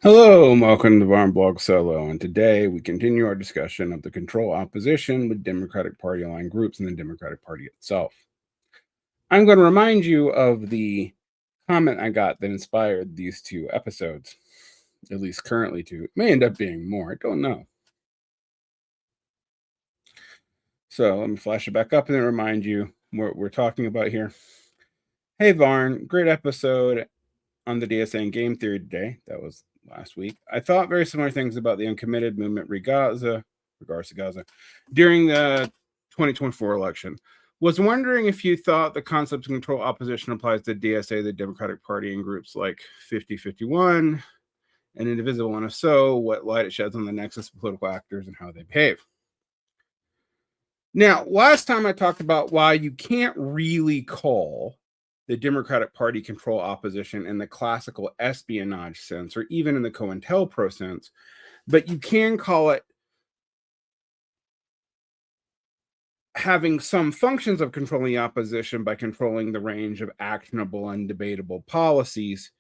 Hello, and welcome to Varn Blog Solo, and today we continue our discussion of the control opposition with Democratic Party aligned groups and the Democratic Party itself. I'm going to remind you of the comment I got that inspired these two episodes, at least currently two. It may end up being more, I don't know. So let me flash it back up and then remind you what we're talking about here. Hey Varn, great episode on the DSA and game theory today. That was last week. I thought very similar things about the uncommitted movement regards to Gaza during the 2024 election. Was wondering if you thought the concept of control opposition applies to DSA, the Democratic Party, and groups like 5051 and Indivisible, and if so, what light it sheds on the nexus of political actors and how they behave. Now, last time I talked about why you can't really call the Democratic Party control opposition in the classical espionage sense, or even in the COINTELPRO sense, but you can call it having some functions of controlling the opposition by controlling the range of actionable and debatable policies,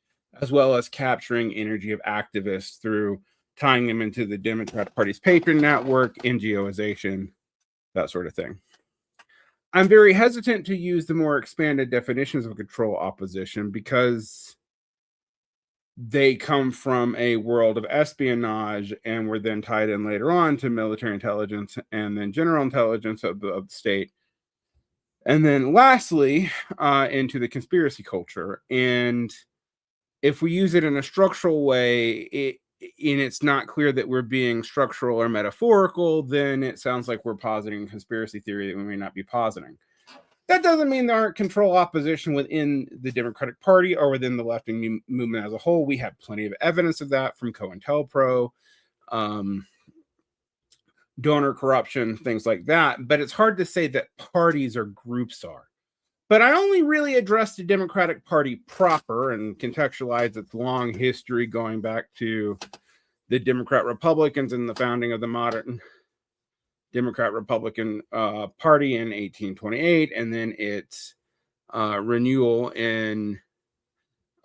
as well as capturing energy of activists through tying them into the Democratic Party's patron network, NGOization, that sort of thing. I'm very hesitant to use the more expanded definitions of control opposition because they come from a world of espionage and were then tied in later on to military intelligence and then general intelligence of the state. And then lastly, into the conspiracy culture. And if we use it in a structural way, and it's not clear that we're being structural or metaphorical, then it sounds like we're positing conspiracy theory that we may not be positing. That doesn't mean there aren't control opposition within the Democratic Party or within the left-wing movement as a whole. We have plenty of evidence of that from COINTELPRO, donor corruption, things like that. But it's hard to say that parties or groups are. But I only really addressed the Democratic Party proper and contextualized its long history going back to the Democrat Republicans and the founding of the modern Democrat Republican Party in 1828, and then its renewal in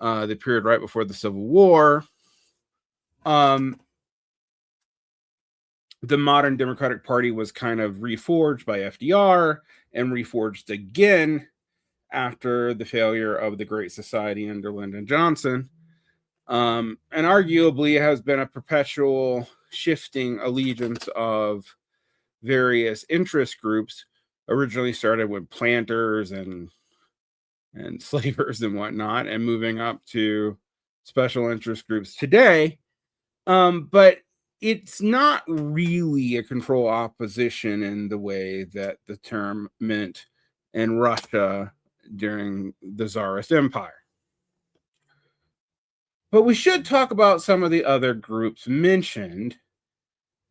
the period right before the Civil War. The modern Democratic Party was kind of reforged by FDR and reforged again after the failure of the Great Society under Lyndon Johnson. And arguably has been a perpetual shifting allegiance of various interest groups, originally started with planters and slavers and whatnot, and moving up to special interest groups today. But it's not really a control opposition in the way that the term meant in Russia during the Tsarist Empire. But we should talk about some of the other groups mentioned,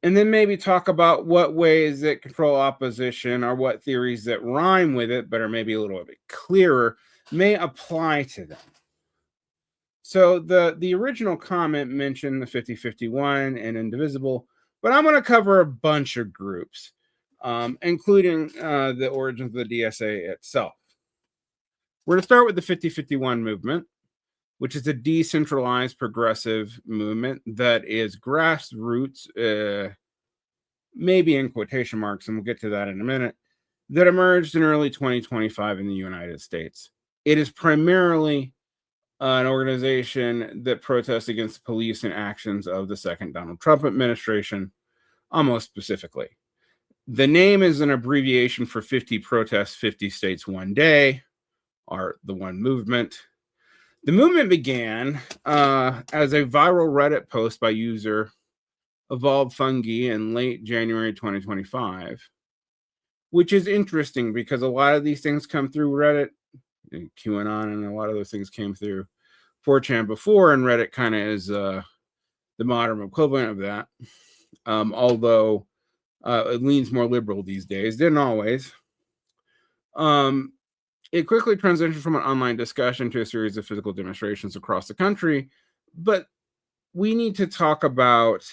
and then maybe talk about what ways that control opposition or what theories that rhyme with it, but are maybe a little bit clearer, may apply to them. So the original comment mentioned the 5051 and Indivisible, but I'm going to cover a bunch of groups, including the origins of the DSA itself. We're going to start with the 5051 movement, which is a decentralized progressive movement that is grassroots, maybe in quotation marks, and we'll get to that in a minute, that emerged in early 2025 in the United States. It is primarily an organization that protests against the police and actions of the second Donald Trump administration, almost specifically. The name is an abbreviation for 50 protests, 50 states, one day, or the one movement. The movement began as a viral Reddit post by user Evolved Fungi in late January 2025, which is interesting because a lot of these things come through Reddit, and QAnon, and a lot of those things came through 4chan before, and Reddit kind of is the modern equivalent of that, although it leans more liberal these days. Didn't always. It quickly transitioned from an online discussion to a series of physical demonstrations across the country, but we need to talk about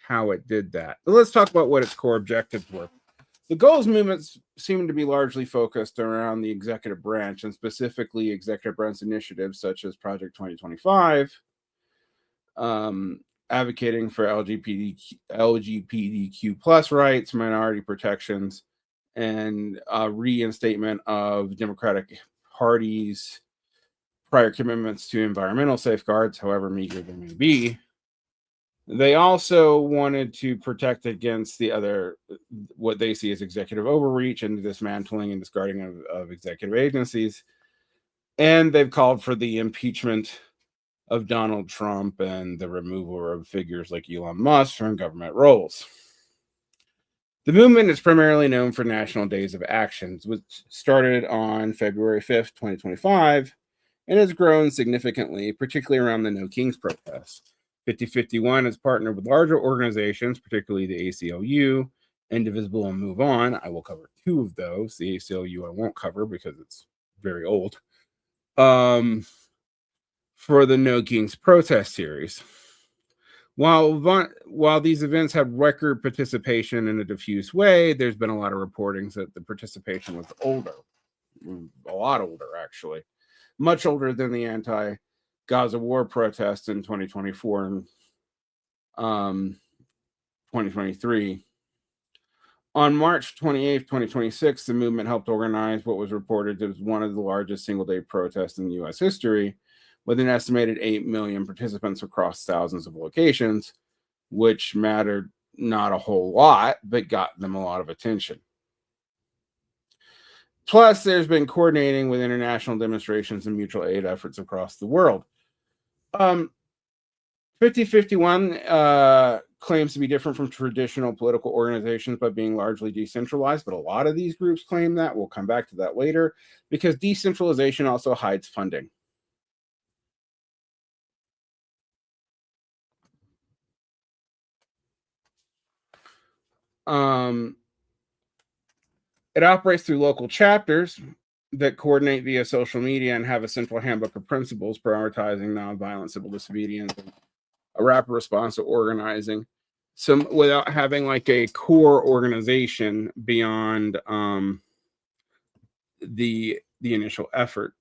how it did that. But let's talk about what its core objectives were. The goals movements seem to be largely focused around the executive branch, and specifically executive branch initiatives such as Project 2025, advocating for LGBTQ plus rights, minority protections, and reinstatement of Democratic Party's prior commitments to environmental safeguards, however meager they may be. They also wanted to protect against the other, what they see as executive overreach and dismantling and discarding of executive agencies. And they've called for the impeachment of Donald Trump and the removal of figures like Elon Musk from government roles. The movement is primarily known for National Days of Actions, which started on February 5th, 2025, and has grown significantly, particularly around the No Kings protests. 5051 has partnered with larger organizations, particularly the ACLU, Indivisible, and Move On. I will cover two of those. The ACLU I won't cover because it's very old. For the No Kings protest series. While these events had record participation in a diffuse way, there's been a lot of reportings that the participation was older. A lot older, actually. Much older than the anti-Gaza war protests in 2024 and 2023. On March 28, 2026, the movement helped organize what was reported as one of the largest single-day protests in U.S. history, with an estimated 8 million participants across thousands of locations, which mattered not a whole lot, but got them a lot of attention. Plus, there's been coordinating with international demonstrations and mutual aid efforts across the world. 5051 claims to be different from traditional political organizations by being largely decentralized, but a lot of these groups claim that. We'll come back to that later, because decentralization also hides funding. It operates through local chapters that coordinate via social media and have a central handbook of principles prioritizing nonviolent civil disobedience and a rapid response to organizing. Some without having like a core organization beyond the initial effort.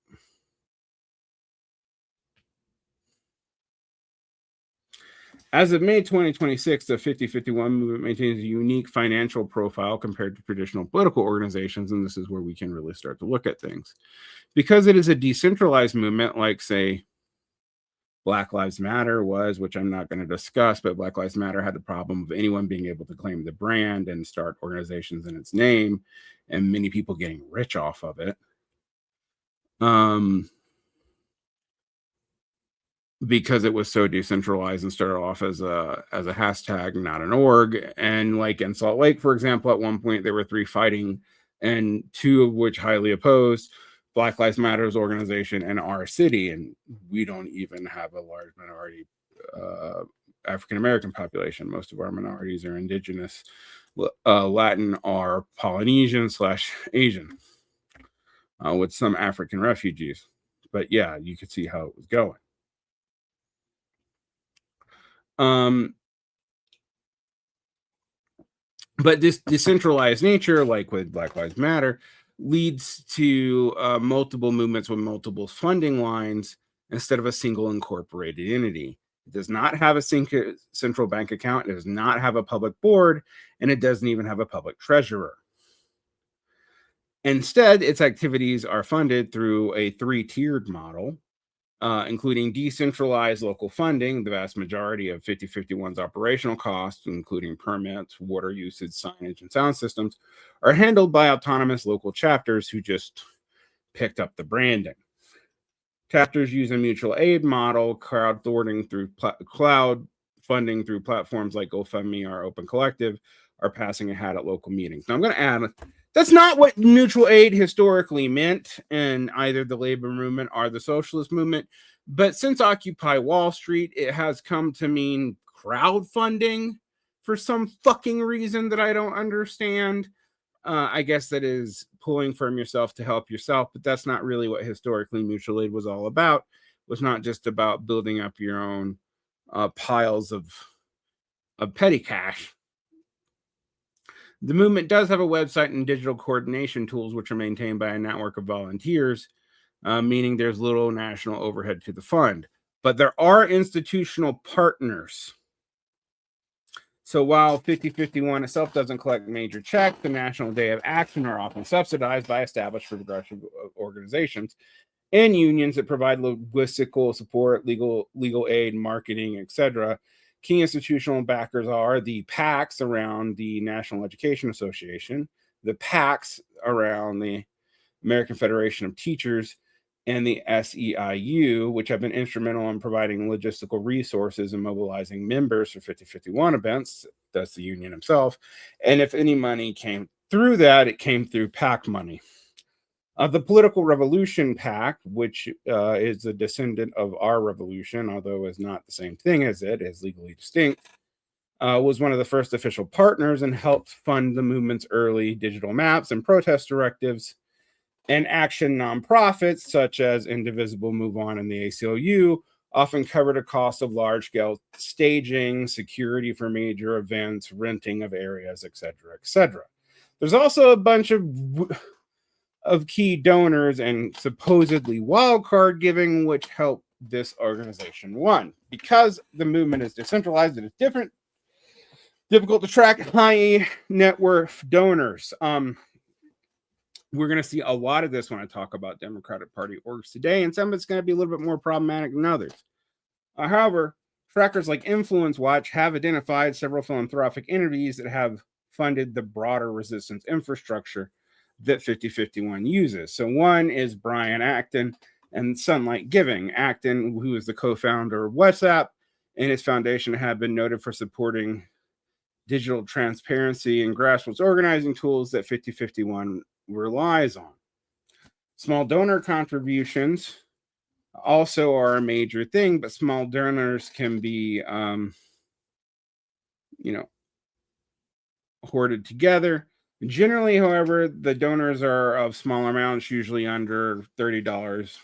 As of May 2026, the 5051 movement maintains a unique financial profile compared to traditional political organizations, and this is where we can really start to look at things. Because it is a decentralized movement, like, say, Black Lives Matter was, which I'm not going to discuss, but Black Lives Matter had the problem of anyone being able to claim the brand and start organizations in its name, and many people getting rich off of it. Because it was so decentralized and started off as a hashtag, not an org. And like in Salt Lake, for example, at one point there were 3 fighting, and 2 of which highly opposed: Black Lives Matter's organization and our city. And we don't even have a large minority African American population. Most of our minorities are indigenous, Latin, or Polynesian/Asian, with some African refugees. But yeah, you could see how it was going. But this decentralized nature, like with Black Lives Matter, leads to multiple movements with multiple funding lines instead of a single incorporated entity. It does not have a central bank account. It does not have a public board, and it doesn't even have a public treasurer. Instead, its activities are funded through a 3-tiered model, including decentralized local funding. The vast majority of 5051's operational costs, including permits, water usage, signage, and sound systems, are handled by autonomous local chapters who just picked up the branding. Chapters use a mutual aid model, crowdfunding through platforms like GoFundMe or Open Collective, are passing a hat at local meetings. Now I'm going to add, that's not what mutual aid historically meant in either the labor movement or the socialist movement. But since Occupy Wall Street, it has come to mean crowdfunding for some fucking reason that I don't understand. I guess that is pulling from yourself to help yourself, but that's not really what historically mutual aid was all about. It was not just about building up your own piles of petty cash. The movement does have a website and digital coordination tools, which are maintained by a network of volunteers, meaning there's little national overhead to the fund. But there are institutional partners So while 5051 itself doesn't collect major checks, the National Day of Action are often subsidized by established progressive organizations and unions that provide logistical support, legal aid, marketing, etc. Key institutional backers are the PACs around the National Education Association, the PACs around the American Federation of Teachers, and the SEIU, which have been instrumental in providing logistical resources and mobilizing members for 5051 events. That's the union himself. And if any money came through that, it came through PAC money. The Political Revolution PAC, which is a descendant of our revolution, although is not the same thing as it, is legally distinct, was one of the first official partners and helped fund the movement's early digital maps and protest directives. And action nonprofits such as Indivisible, Move On, and the ACLU often covered a cost of large-scale staging, security for major events, renting of areas, etc., etc. There's also a bunch of key donors and supposedly wildcard giving, which helped this organization. One, because the movement is decentralized, it is difficult to track high net worth donors. We're going to see a lot of this when I talk about Democratic Party orgs today, and some of it's going to be a little bit more problematic than others. However, trackers like Influence Watch have identified several philanthropic entities that have funded the broader resistance infrastructure that 5051 uses. So one is Brian Acton and Sunlight Giving. Acton, who is the co-founder of WhatsApp, and his foundation have been noted for supporting digital transparency and grassroots organizing tools that 5051 relies on. Small donor contributions also are a major thing, but small donors can be, hoarded together. Generally, however, the donors are of smaller amounts, usually under $30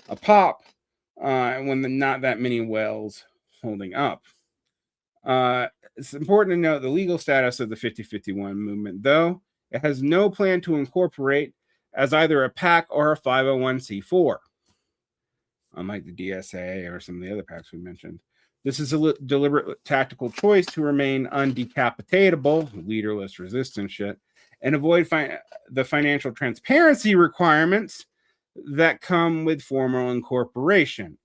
a pop, when not that many whales holding up. It's important to note the legal status of the 5051 movement, though. It has no plan to incorporate as either a PAC or a 501c4, unlike the DSA or some of the other PACs we mentioned. This is a deliberate tactical choice to remain undecapitatable, leaderless resistance shit, and avoid the financial transparency requirements that come with formal incorporation,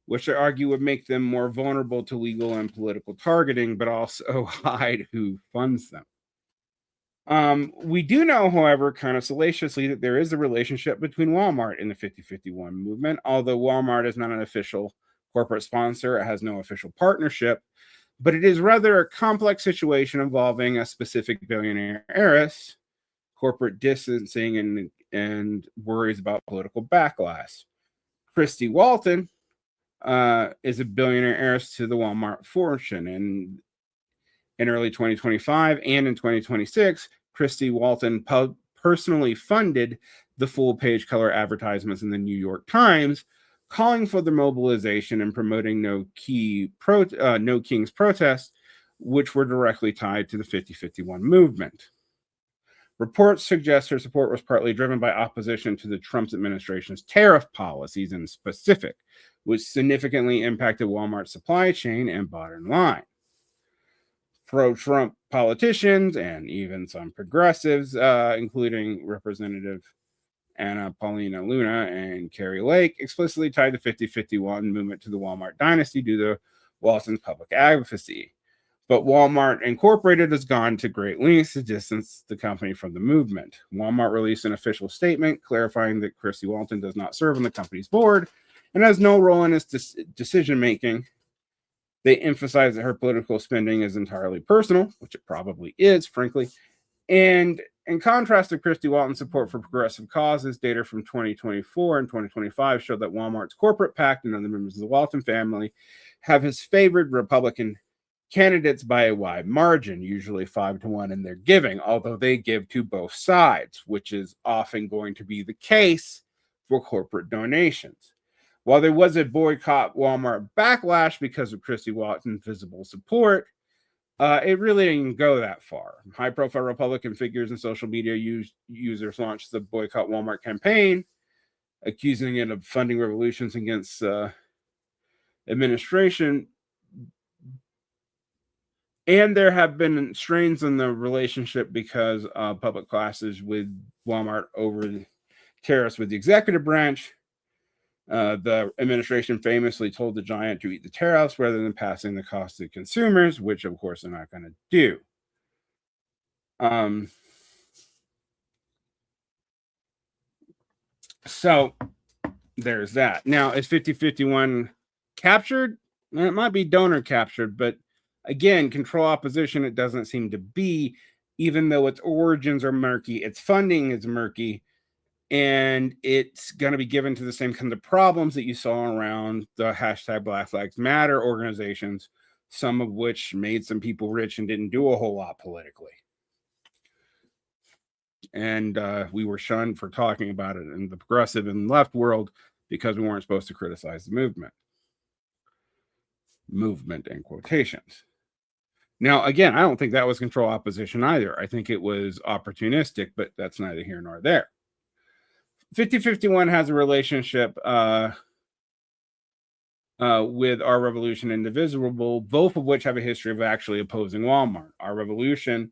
which I argue would make them more vulnerable to legal and political targeting, but also hide who funds them. We do know, however, kind of salaciously, that there is a relationship between Walmart and the 5051 movement. Although Walmart is not an official corporate sponsor, it has no official partnership, but it is rather a complex situation involving a specific billionaire heiress, corporate distancing, and worries about political backlash. Christy Walton is a billionaire heiress to the Walmart fortune, and in early 2025 and in 2026, Christy Walton personally funded the full-page color advertisements in the New York Times, calling for the mobilization and promoting No Kings protests, which were directly tied to the 5051 movement. Reports suggest her support was partly driven by opposition to the Trump administration's tariff policies in specific, which significantly impacted Walmart's supply chain and bottom line. Pro-Trump politicians and even some progressives, including Representative Anna Paulina Luna and Carrie Lake, explicitly tied the 5051 movement to the Walmart dynasty due to Walton's public advocacy. But Walmart Incorporated has gone to great lengths to distance the company from the movement. Walmart released an official statement clarifying that Christy Walton does not serve on the company's board and has no role in its decision-making. They emphasize that her political spending is entirely personal, which it probably is, frankly. And in contrast to Christy Walton's support for progressive causes, data from 2024 and 2025 showed that Walmart's corporate PAC and other members of the Walton family have his favored Republican candidates by a wide margin, usually 5-1 in their giving, although they give to both sides, which is often going to be the case for corporate donations. While there was a boycott Walmart backlash because of Christy Walton's visible support, it really didn't go that far. High-profile Republican figures and social media users launched the Boycott Walmart campaign, accusing it of funding revolutions against administration. And there have been strains in the relationship because of public clashes with Walmart over the tariffs with the executive branch. The administration famously told the giant to eat the tariffs rather than passing the cost to consumers, which of course they're not going to do. So there's that. Now, is 5051 captured? It might be donor captured, but again, control opposition, it doesn't seem to be, even though its origins are murky, its funding is murky, and it's going to be given to the same kind of problems that you saw around the hashtag Black Lives Matter organizations, some of which made some people rich and didn't do a whole lot politically. And we were shunned for talking about it in the progressive and left world because we weren't supposed to criticize the movement. Movement in quotations. Now, again, I don't think that was control opposition either. I think it was opportunistic, but that's neither here nor there. 5051 has a relationship with Our Revolution and Indivisible, both of which have a history of actually opposing Walmart. Our Revolution,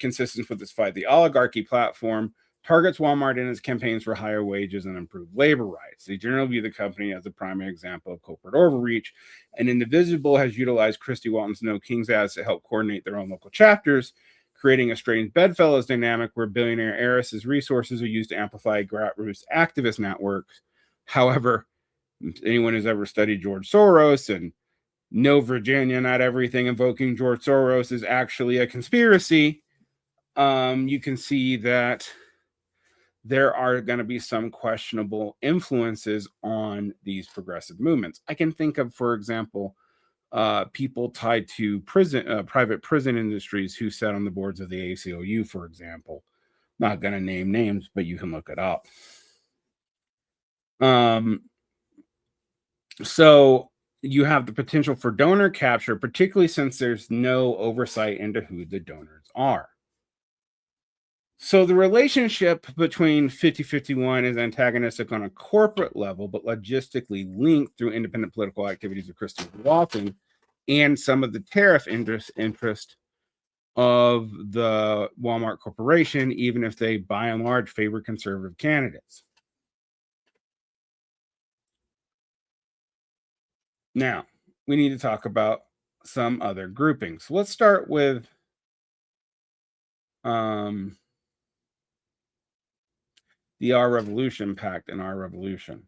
consistent with its Fight the Oligarchy platform, targets Walmart in its campaigns for higher wages and improved labor rights. They generally view the company as a primary example of corporate overreach, and Indivisible has utilized Christy Walton's No Kings ads to help coordinate their own local chapters, creating a strange bedfellows dynamic where billionaire heiresses' resources are used to amplify grassroots activist networks. However, anyone who's ever studied George Soros and know Virginia, not everything invoking George Soros is actually a conspiracy, you can see that there are going to be some questionable influences on these progressive movements. I can think of, for example, people tied to private prison industries who sat on the boards of the ACLU, for example. Not going to name names, but you can look it up. So you have the potential for donor capture, particularly since there's no oversight into who the donors are. So the relationship between 5051 is antagonistic on a corporate level, but logistically linked through independent political activities of Christy Walton and some of the tariff interest of the Walmart Corporation, even if they by and large favor conservative candidates. Now, we need to talk about some other groupings. Let's start with the Our Revolution Pact and Our Revolution.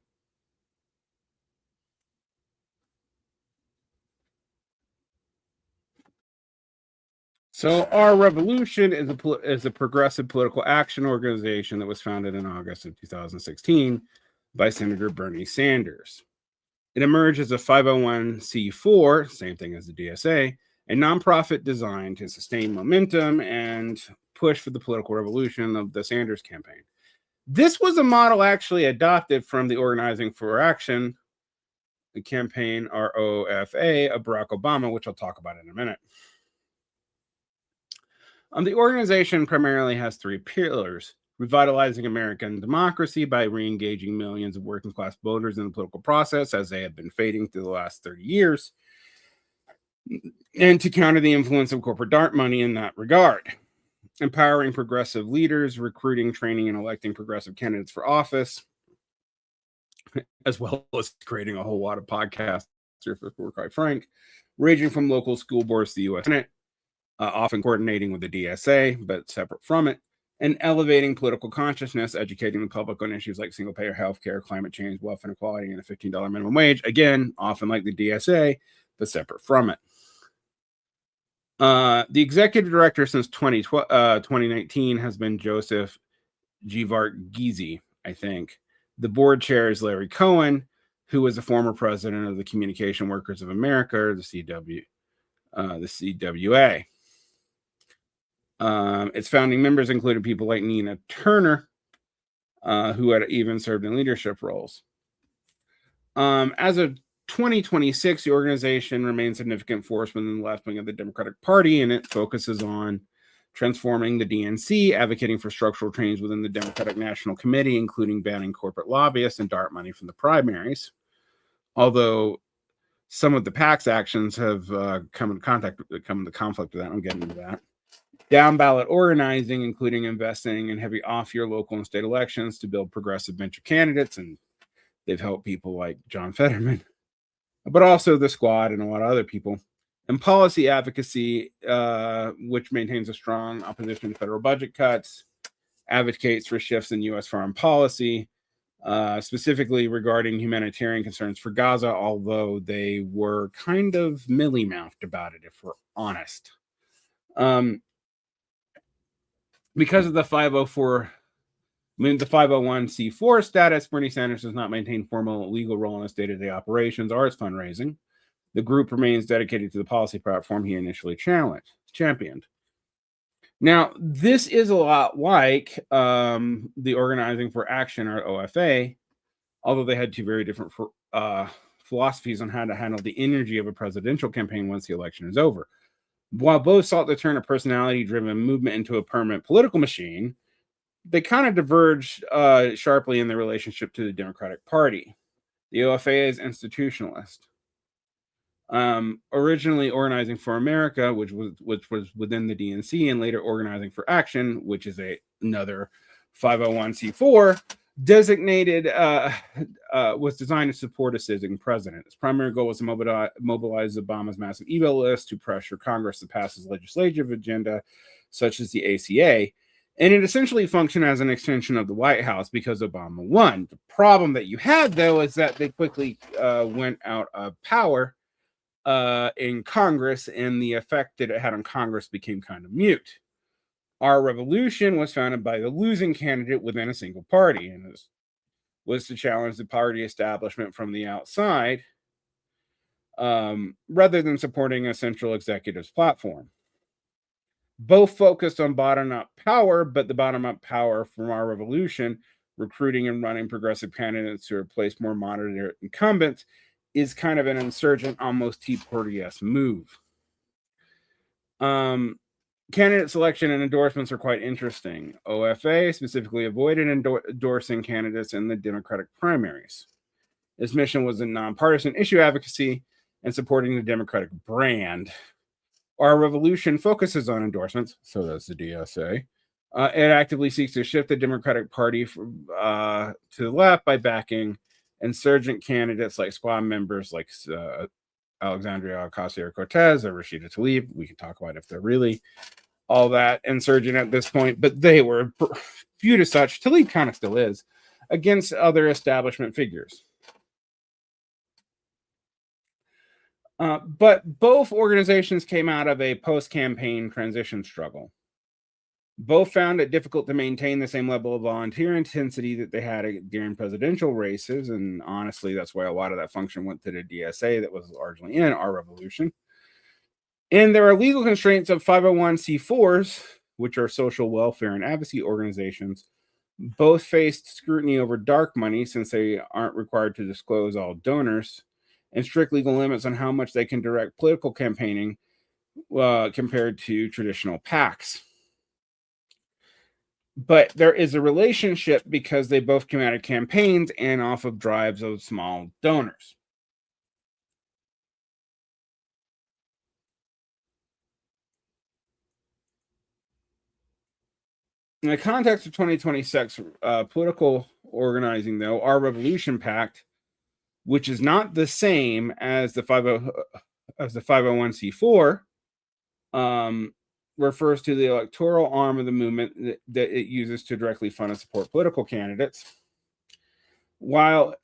So Our Revolution is a progressive political action organization that was founded in August of 2016 by Senator Bernie Sanders. It emerged as a 501c4, same thing as the DSA, a nonprofit designed to sustain momentum and push for the political revolution of the Sanders campaign. This was a model actually adopted from the Organizing for Action, the campaign ROFA of Barack Obama, which I'll talk about in a minute. The organization primarily has three pillars: revitalizing American democracy by re-engaging millions of working class voters in the political process as they have been fading through the last 30 years, and to counter the influence of corporate dark money in that regard. Empowering progressive leaders, recruiting, training, and electing progressive candidates for office, as well as creating a whole lot of podcasts, if we're quite frank, ranging from local school boards to the U.S. Senate, often coordinating with the DSA, but separate from it, and elevating political consciousness, educating the public on issues like single-payer healthcare, climate change, wealth inequality, and a $15 minimum wage, again, often like the DSA, but separate from it. The executive director since 2019 has been Joseph Givargizi, I think. The board chair is Larry Cohen, who was a former president of the Communication Workers of America, or the CWA. Its founding members included people like Nina Turner, who had even served in leadership roles. As of 2026, the organization remains a significant force within the left wing of the Democratic Party, and it focuses on transforming the DNC, advocating for structural change within the Democratic National Committee, including banning corporate lobbyists and dark money from the primaries. Although Some of the PAC's actions have come into conflict with that. I'll get into that. Down ballot organizing, including investing in heavy off-year local and state elections to build progressive venture candidates, and they've helped people like John Fetterman, but also the Squad and a lot of other people. And policy advocacy, which maintains a strong opposition to federal budget cuts, advocates for shifts in U.S. foreign policy, specifically regarding humanitarian concerns for Gaza, although they were kind of mealy-mouthed about it, if we're honest. Because of the 501c4 status, Bernie Sanders does not maintain formal legal role in its day-to-day operations or its fundraising. The group remains dedicated to the policy platform he initially championed. Now, this is a lot like the Organizing for Action, or OFA, although they had two very different philosophies on how to handle the energy of a presidential campaign once the election is over. While both sought to turn a personality-driven movement into a permanent political machine, they kind of diverged sharply in their relationship to the Democratic Party. The OFA is institutionalist. Originally Organizing for America, which was within the DNC, and later Organizing for Action, which is another 501c4, designated was designed to support a sitting president. Its primary goal was to mobilize Obama's massive email list to pressure Congress to pass his legislative agenda, such as the ACA. And it essentially functioned as an extension of the White House because Obama won. The problem that you had, though, is that they quickly went out of power in Congress, and the effect that it had on Congress became kind of mute. Our Revolution was founded by the losing candidate within a single party, and was to challenge the party establishment from the outside, rather than supporting a central executive's platform. Both focused on bottom-up power, but the bottom-up power from Our Revolution, recruiting and running progressive candidates to replace more moderate incumbents, is kind of an insurgent, almost Tea Party-esque move. Candidate selection and endorsements are quite interesting. OFA specifically avoided endorsing candidates in the Democratic primaries. Its mission was in nonpartisan issue advocacy and supporting the Democratic brand. Our Revolution focuses on endorsements, so does the DSA. It actively seeks to shift the Democratic Party to the left by backing insurgent candidates like Squad members like Alexandria Ocasio-Cortez or Rashida Tlaib. We can talk about if they're really all that insurgent at this point, but they were viewed as such. Tlaib kind of still is, against other establishment figures. But both organizations came out of a post-campaign transition struggle. Both found it difficult to maintain the same level of volunteer intensity that they had during presidential races, and honestly, that's why a lot of that function went to the DSA that was largely in Our Revolution. And there are legal constraints of 501c4s, which are social welfare and advocacy organizations. Both faced scrutiny over dark money since they aren't required to disclose all donors, and strict legal limits on how much they can direct political campaigning compared to traditional PACs. But there is a relationship because they both came out of campaigns and off of drives of small donors. In the context of 2026 political organizing, though, Our Revolution Pact, which is not the same as the 501c4, refers to the electoral arm of the movement that it uses to directly fund and support political candidates. While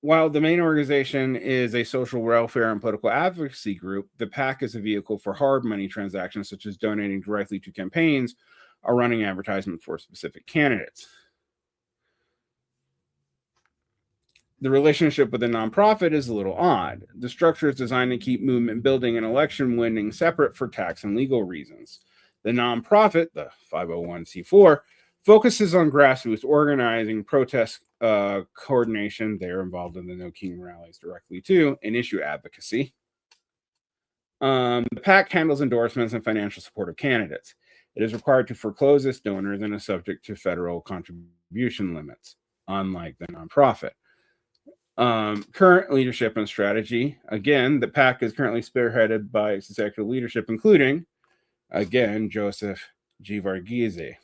the main organization is a social welfare and political advocacy group, the PAC is a vehicle for hard money transactions, such as donating directly to campaigns or running advertisements for specific candidates. The relationship with the nonprofit is a little odd. The structure is designed to keep movement building and election winning separate for tax and legal reasons. The nonprofit, the 501c4, focuses on grassroots organizing, protest coordination. They're involved in the No King rallies directly too, and issue advocacy. The PAC handles endorsements and financial support of candidates. It is required to foreclose its donors and is subject to federal contribution limits, unlike the nonprofit. Current leadership and strategy. Again, the PAC is currently spearheaded by its executive leadership, including, again, Joseph G. Varghese.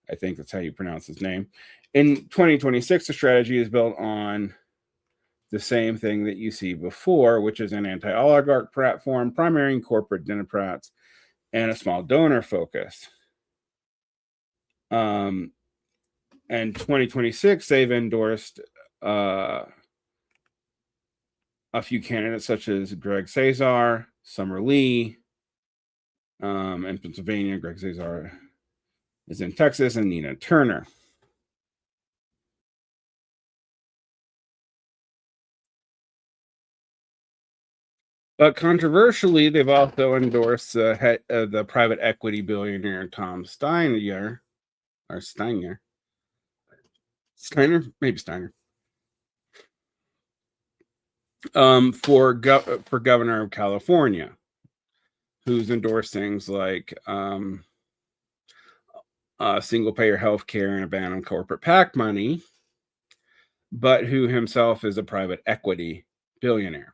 I think that's how you pronounce his name. In 2026, the strategy is built on the same thing that you see before, which is an anti-oligarch platform, primarying corporate Democrats, and a small donor focus. And 2026, they've endorsed a few candidates such as Greg Cesar, Summer Lee, in Pennsylvania. Greg Cesar is in Texas, and Nina Turner. But controversially, they've also endorsed the private equity billionaire Tom Steiner, or Steiner, maybe Steiner, for governor of California, who's endorsed things like single-payer health care and a ban on corporate PAC money, but who himself is a private equity billionaire.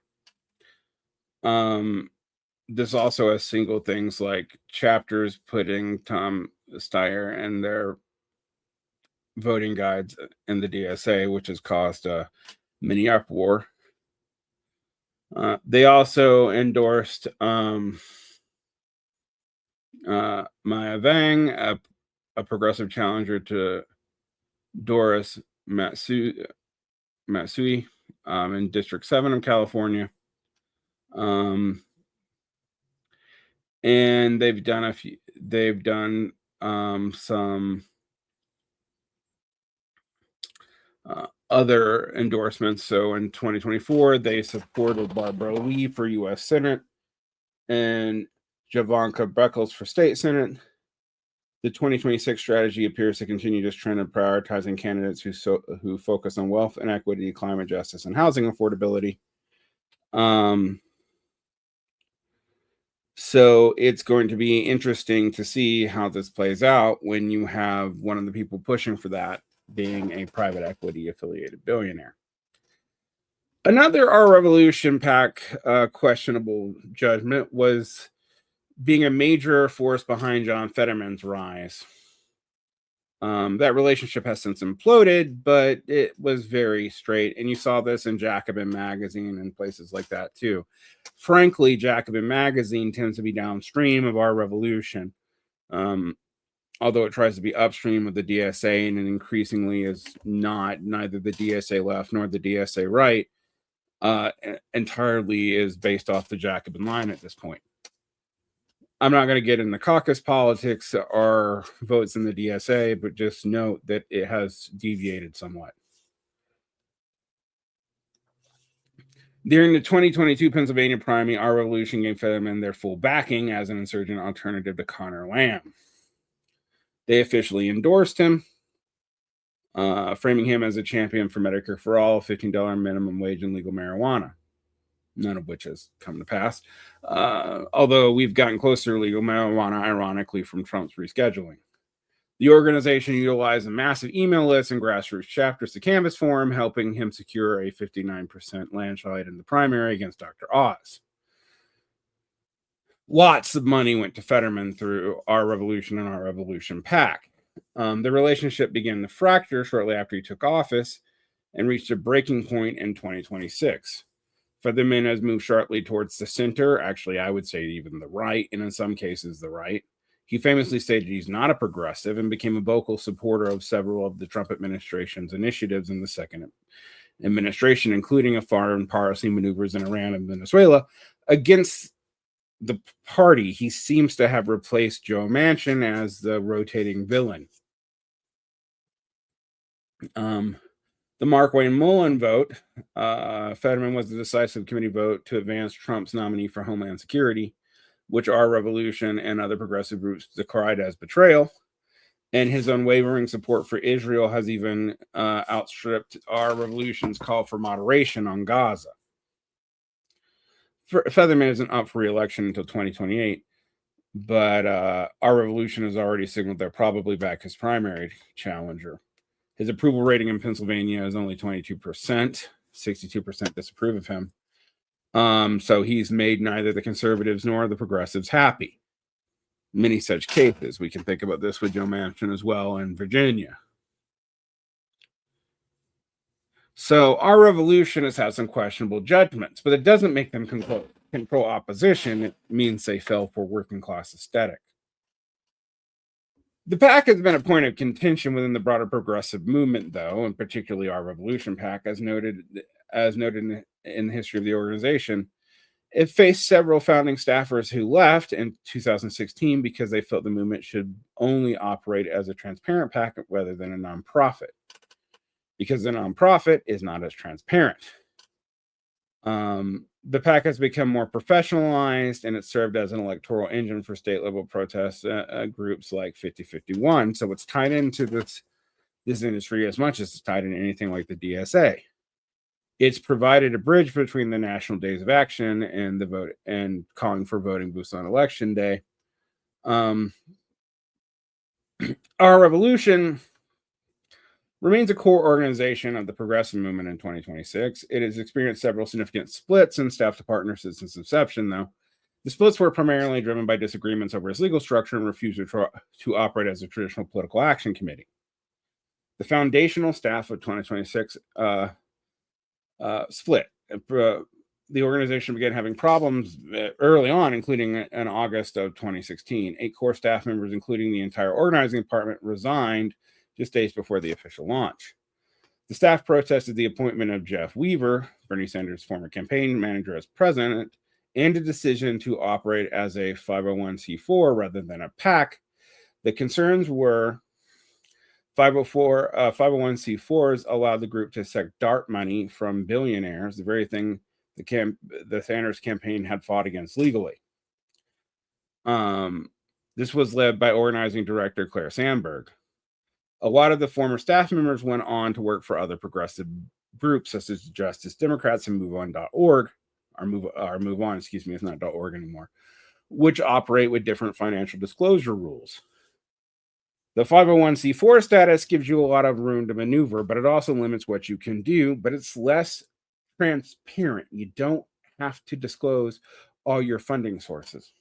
This also has single things like chapters putting Tom Steyer and their voting guides in the DSA, which has caused a mini uproar. They also endorsed Maya Vang, a progressive challenger to Doris Matsui in District 7 of California. And they've done some other endorsements. So in 2024, they supported Barbara Lee for U.S. Senate and Javanka Beckles for State Senate. The 2026 strategy appears to continue this trend of prioritizing candidates who focus on wealth inequity, climate justice, and housing affordability. So it's going to be interesting to see how this plays out when you have one of the people pushing for that being a private equity affiliated billionaire. Another Our Revolution PAC questionable judgment was being a major force behind John Fetterman's rise. That relationship has since imploded, but it was very straight. And you saw this in Jacobin Magazine and places like that too. Frankly, Jacobin Magazine tends to be downstream of Our Revolution, although it tries to be upstream of the DSA, and it increasingly is not. Neither the DSA left nor the DSA right entirely is based off the Jacobin line at this point. I'm not going to get into caucus politics or votes in the DSA, but just note that it has deviated somewhat. During the 2022 Pennsylvania primary, Our Revolution gave Fetterman their full backing as an insurgent alternative to Connor Lamb. They officially endorsed him, framing him as a champion for Medicare for All, $15 minimum wage, and legal marijuana, none of which has come to pass. Although we've gotten closer to legal marijuana, ironically, from Trump's rescheduling. The organization utilized a massive email list and grassroots chapters to canvass for him, helping him secure a 59% landslide in the primary against Dr. Oz. Lots of money went to Fetterman through Our Revolution and Our Revolution PAC. The relationship began to fracture shortly after he took office and reached a breaking point in 2026. Fetterman has moved sharply towards the center, actually, I would say even the right, and in some cases the right. He famously stated he's not a progressive and became a vocal supporter of several of the Trump administration's initiatives in the second administration, including a foreign policy maneuvers in Iran and Venezuela. Against the party, he seems to have replaced Joe Manchin as the rotating villain. The Mark Wayne Mullen vote, Fetterman was the decisive committee vote to advance Trump's nominee for Homeland Security, which Our Revolution and other progressive groups decried as betrayal. And his unwavering support for Israel has even outstripped Our Revolution's call for moderation on Gaza. Fetterman isn't up for re-election until 2028, but Our Revolution has already signaled they'll probably back his primary challenger. His approval rating in Pennsylvania is only 22%. 62% disapprove of him. So he's made neither the conservatives nor the progressives happy. Many such cases. We can think about this with Joe Manchin as well in Virginia. So our revolution has had some questionable judgments, but it doesn't make them control opposition. It means they fell for working class aesthetic. The PAC has been a point of contention within the broader progressive movement, though, and particularly our Revolution PAC, as noted in the history of the organization. It faced several founding staffers who left in 2016 because they felt the movement should only operate as a transparent PAC rather than a nonprofit, because the nonprofit is not as transparent. The PAC has become more professionalized, and it served as an electoral engine for state-level protest groups like 5051. So it's tied into this industry as much as it's tied into anything like the DSA. It's provided a bridge between the national days of action and the vote and calling for voting booths on election day. Our revolution remains a core organization of the progressive movement in 2026. It has experienced several significant splits in staff to partner since its inception, though. The splits were primarily driven by disagreements over its legal structure and refusal to operate as a traditional political action committee. The foundational staff of 2026 split. The organization began having problems early on, including in August of 2016. 8 core staff members, including the entire organizing department, resigned just days before the official launch. The staff protested the appointment of Jeff Weaver, Bernie Sanders' former campaign manager, as president, and a decision to operate as a 501c4 rather than a PAC. The concerns were 501c4s allowed the group to accept DART money from billionaires, the very thing the Sanders campaign had fought against legally. This was led by organizing director Claire Sandberg. A lot of the former staff members went on to work for other progressive groups such as Justice Democrats and MoveOn.org, or Move On, excuse me, it's not .org anymore, which operate with different financial disclosure rules. The 501c4 status gives you a lot of room to maneuver, but it also limits what you can do, but it's less transparent. You don't have to disclose all your funding sources.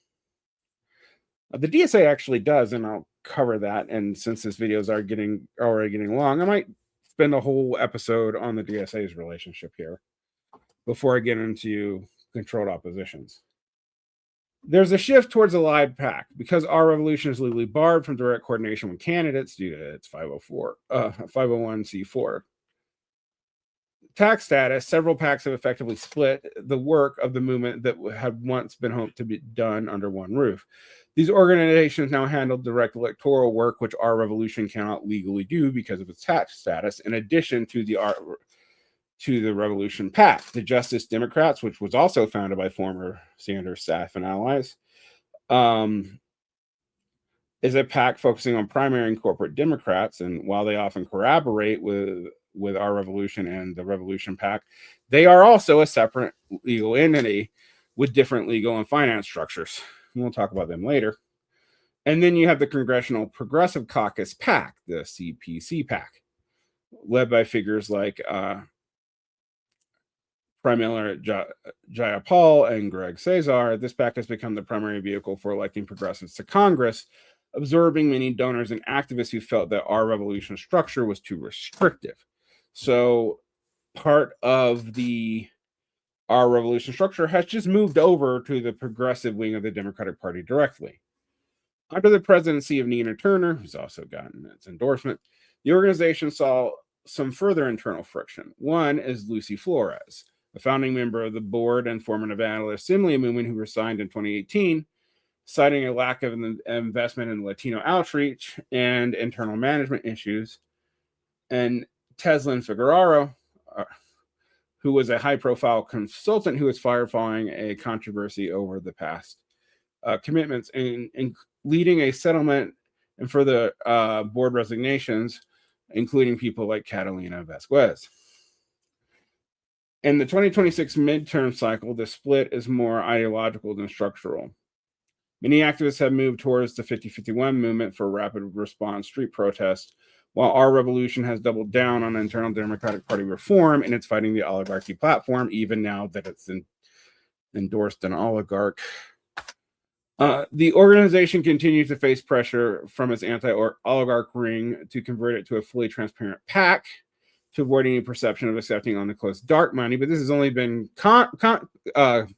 The DSA actually does, and I'll cover that. And since this video is already getting long, I might spend a whole episode on the DSA's relationship here before I get into controlled oppositions. There's a shift towards a live PAC because our revolution is legally barred from direct coordination with candidates due to its 501c4 tax status. Several PACs have effectively split the work of the movement that had once been hoped to be done under one roof. These organizations now handle direct electoral work, which our revolution cannot legally do because of its tax status, in addition to the Revolution PAC. The Justice Democrats, which was also founded by former Sanders staff and allies, is a PAC focusing on primary and corporate Democrats. And while they often collaborate with our revolution and the Revolution PAC, they are also a separate legal entity with different legal and finance structures. And we'll talk about them later. And then you have the Congressional Progressive Caucus PAC, the CPC PAC, led by figures like Pramila Jayapal and Greg Cesar. This PAC has become the primary vehicle for electing progressives to Congress, absorbing many donors and activists who felt that our revolution structure was too restrictive. So part of our revolution structure has just moved over to the progressive wing of the Democratic Party directly. Under the presidency of Nina Turner, who's also gotten its endorsement, the organization saw some further internal friction. One is Lucy Flores, a founding member of the board and former Nevada Assembly movement who resigned in 2018, citing a lack of investment in Latino outreach and internal management issues. And Teslin Figueroa, who was a high-profile consultant who was fired following a controversy over the past commitments, and leading a settlement and further board resignations, including people like Catalina Vasquez. In the 2026 midterm cycle, the split is more ideological than structural. Many activists have moved towards the 5051 movement for rapid response street protests, while our revolution has doubled down on internal Democratic Party reform and it's fighting the oligarchy platform, even now that it's endorsed an oligarch. The organization continues to face pressure from its anti-oligarch ring to convert it to a fully transparent PAC to avoid any perception of accepting on the close dark money. But this has only been further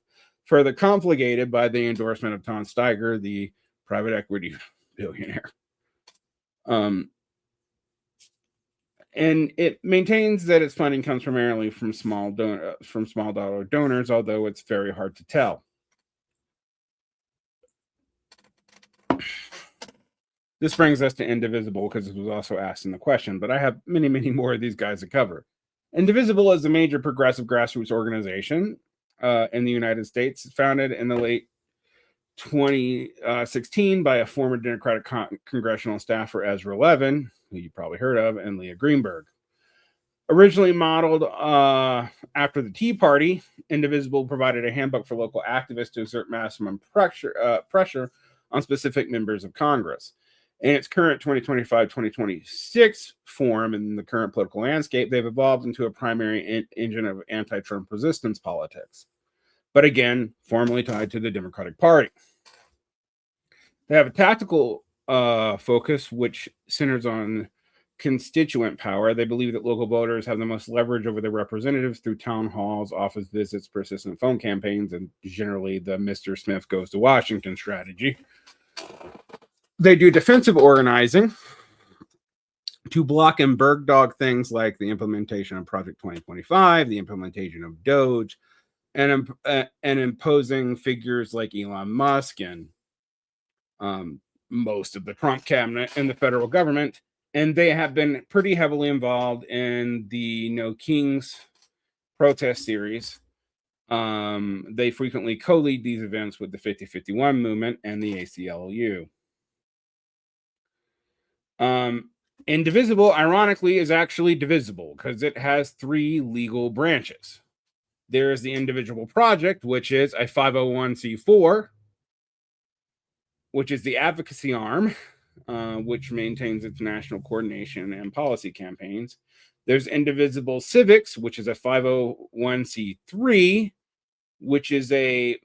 conflagrated by the endorsement of Tom Steiger, the private equity billionaire. And it maintains that its funding comes primarily from small dollar donors, although it's very hard to tell. This brings us to Indivisible, because this was also asked in the question, but I have many, many more of these guys to cover. Indivisible is a major progressive grassroots organization in the United States, founded in the late 2016 by a former Democratic congressional staffer, Ezra Levin, who you probably heard of, and Leah Greenberg. Originally modeled after the Tea Party, Indivisible provided a handbook for local activists to exert maximum pressure on specific members of Congress. In its current 2025-2026 form in the current political landscape, they've evolved into a primary engine of anti-Trump resistance politics, but again, formally tied to the Democratic Party. They have a tactical focus, which centers on constituent power. They believe that local voters have the most leverage over their representatives through town halls, office visits, persistent phone campaigns, and generally the Mr. Smith goes to Washington strategy. They do defensive organizing to block and bird dog things like the implementation of Project 2025, the implementation of Doge, and imposing figures like Elon Musk and most of the Trump cabinet and the federal government. And they have been pretty heavily involved in the No Kings protest series. They frequently co-lead these events with the 5051 movement and the ACLU. Indivisible, ironically, is actually divisible because it has three legal branches. There is the Indivisible Project, which is a 501c4, which is the advocacy arm, which maintains its national coordination and policy campaigns. There's Indivisible Civics, which is a 501c3, which is a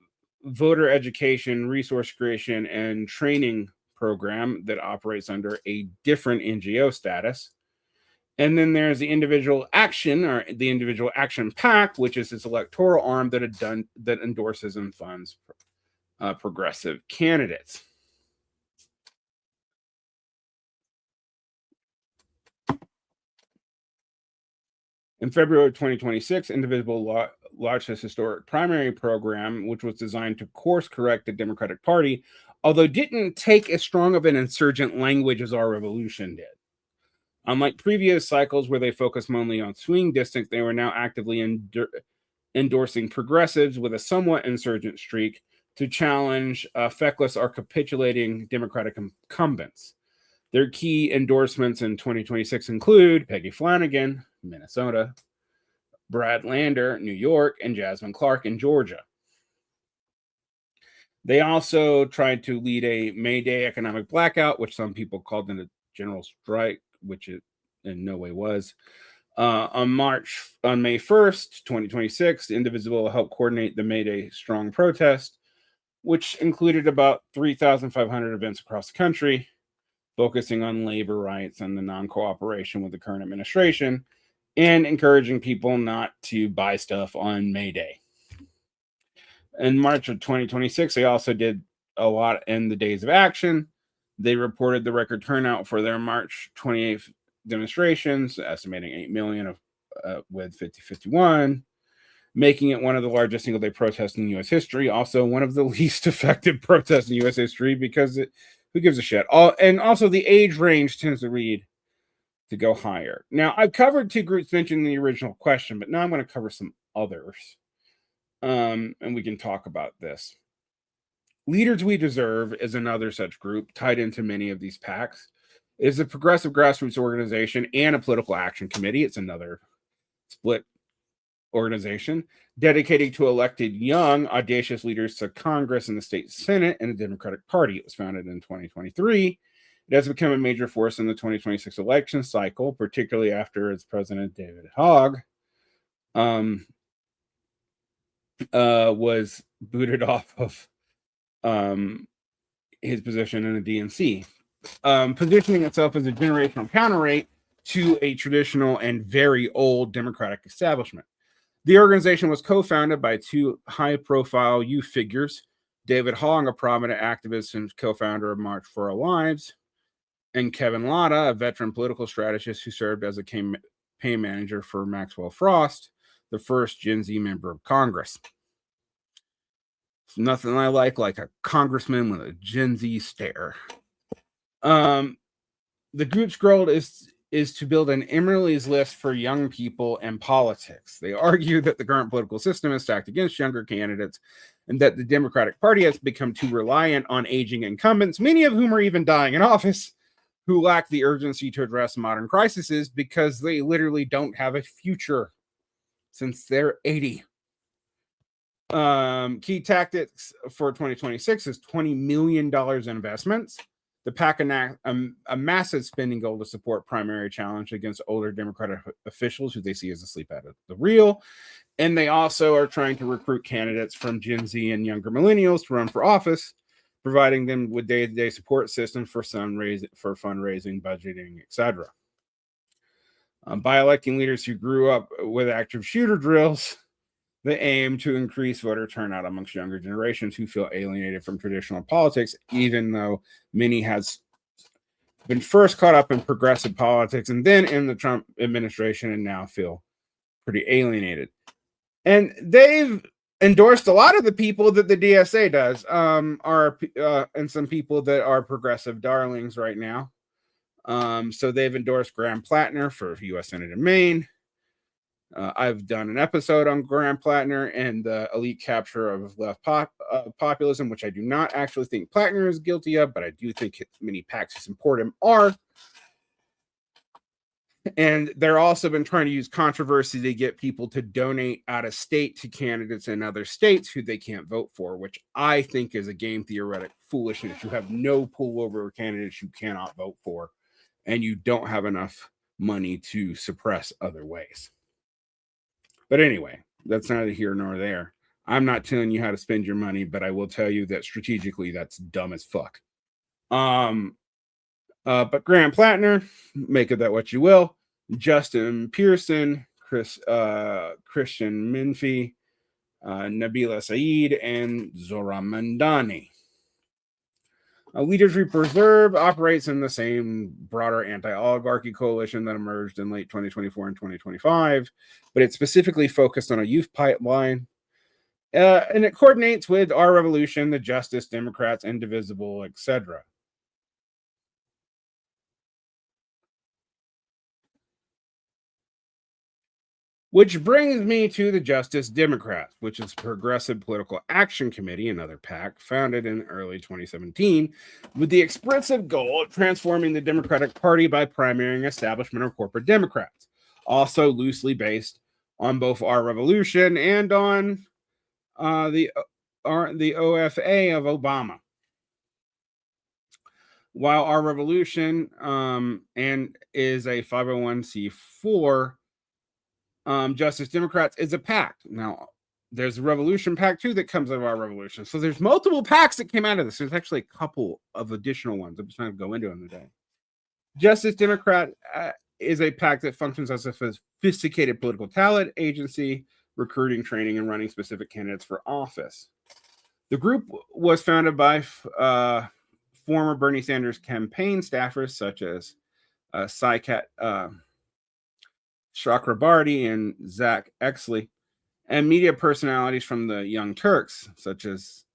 voter education, resource creation, and training program that operates under a different NGO status. And then there's the Individual Action, or the Individual Action PAC, which is its electoral arm that endorses and funds progressive candidates. In February of 2026, Indivisible launched its historic primary program, which was designed to course correct the Democratic Party, although didn't take as strong of an insurgent language as our revolution did. Unlike previous cycles where they focused mainly on swing districts, they were now actively endorsing progressives with a somewhat insurgent streak to challenge feckless or capitulating Democratic incumbents. Their key endorsements in 2026 include Peggy Flanagan, Minnesota, Brad Lander, New York, and Jasmine Clark in Georgia. They also tried to lead a May Day economic blackout, which some people called a general strike, which it in no way was. On May 1st, 2026, Indivisible helped coordinate the May Day strong protest, which included about 3,500 events across the country, focusing on labor rights and the non-cooperation with the current administration, and encouraging people not to buy stuff on May Day. In March of 2026, they also did a lot in the Days of Action. They reported the record turnout for their March 28th demonstrations, estimating 8 million with 5051, making it one of the largest single-day protests in U.S. history. Also, one of the least effective protests in U.S. history because who gives a shit? And also, the age range tends to go higher. Now, I've covered two groups mentioned in the original question, but now I'm going to cover some others. And we can talk about this. Leaders We Deserve is another such group tied into many of these PACs. It is a progressive grassroots organization and a political action committee. It's another split organization dedicated to elected young, audacious leaders to Congress and the state Senate and the Democratic Party. It was founded in 2023 It has become a major force in the 2026 election cycle, particularly after its president, David Hogg, was booted off of his position in the DNC, positioning itself as a generational counterweight to a traditional and very old Democratic establishment. The organization was co-founded by two high-profile youth figures, David Hogg, a prominent activist and co-founder of March for Our Lives, and Kevin Latta, a veteran political strategist who served as a campaign manager for Maxwell Frost, the first Gen Z member of Congress. It's nothing I like a congressman with a Gen Z stare. The group's goal is to build an Emerly's list for young people and politics. They argue that the current political system is stacked against younger candidates and that the Democratic Party has become too reliant on aging incumbents, many of whom are even dying in office, who lack the urgency to address modern crises because they literally don't have a future since they're 80. Key tactics for 2026 is $20 million in investments. The PAC enact a massive spending goal to support primary challenge against older Democratic officials who they see as asleep at the wheel. And they also are trying to recruit candidates from Gen Z and younger millennials to run for office, providing them with day-to-day support systems for fundraising, budgeting, etc. By electing leaders who grew up with active shooter drills, they aim to increase voter turnout amongst younger generations who feel alienated from traditional politics, even though many has been first caught up in progressive politics and then in the Trump administration and now feel pretty alienated. And they've endorsed a lot of the people that the DSA does, and some people that are progressive darlings right now. So they've endorsed Graham Plattner for U.S. Senate in Maine. I've done an episode on Graham Plattner and the elite capture of left populism, which I do not actually think Plattner is guilty of, but I do think many PACs who support him are. And they're also been trying to use controversy to get people to donate out of state to candidates in other states who they can't vote for, which I think is a game-theoretic foolishness. You have no pull over candidates you cannot vote for, and you don't have enough money to suppress other ways. But anyway, that's neither here nor there. I'm not telling you how to spend your money, but I will tell you that strategically that's dumb as fuck. But Graham Plattner, make of that what you will. Justin Pearson, Christian Minfi, Nabila Saeed, and Zohran Mamdani. Leaders We Preserve operates in the same broader anti-oligarchy coalition that emerged in late 2024 and 2025, but it's specifically focused on a youth pipeline, and it coordinates with Our Revolution, the Justice Democrats, Indivisible, etc. Which brings me to the Justice Democrats, which is a progressive political action committee, another PAC, founded in early 2017, with the expressive goal of transforming the Democratic Party by primarying establishment or corporate Democrats, also loosely based on both Our Revolution and on the OFA of Obama. While Our Revolution and is a 501c4, Justice Democrats is a PAC. Now, there's a Revolution PAC too that comes out of Our Revolution. So there's multiple PACs that came out of this. There's actually a couple of additional ones. I'm just not going to go into them today. Justice Democrat is a PAC that functions as a sophisticated political talent agency, recruiting, training, and running specific candidates for office. The group was founded by former Bernie Sanders campaign staffers such as Chakrabarty and Zach Exley, and media personalities from the Young Turks, such as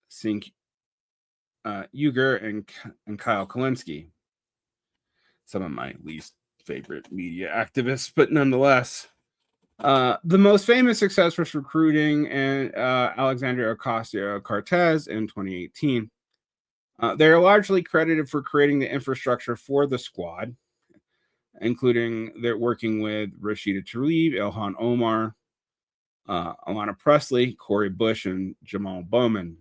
Sink Uyghur and Kyle Kulinski. Some of my least favorite media activists, but nonetheless. The most famous success was recruiting Alexandria Ocasio-Cortez in 2018. They are largely credited for creating the infrastructure for the squad, including they're working with Rashida Tlaib, Ilhan Omar, Alana Presley, Cori Bush, and Jamal Bowman,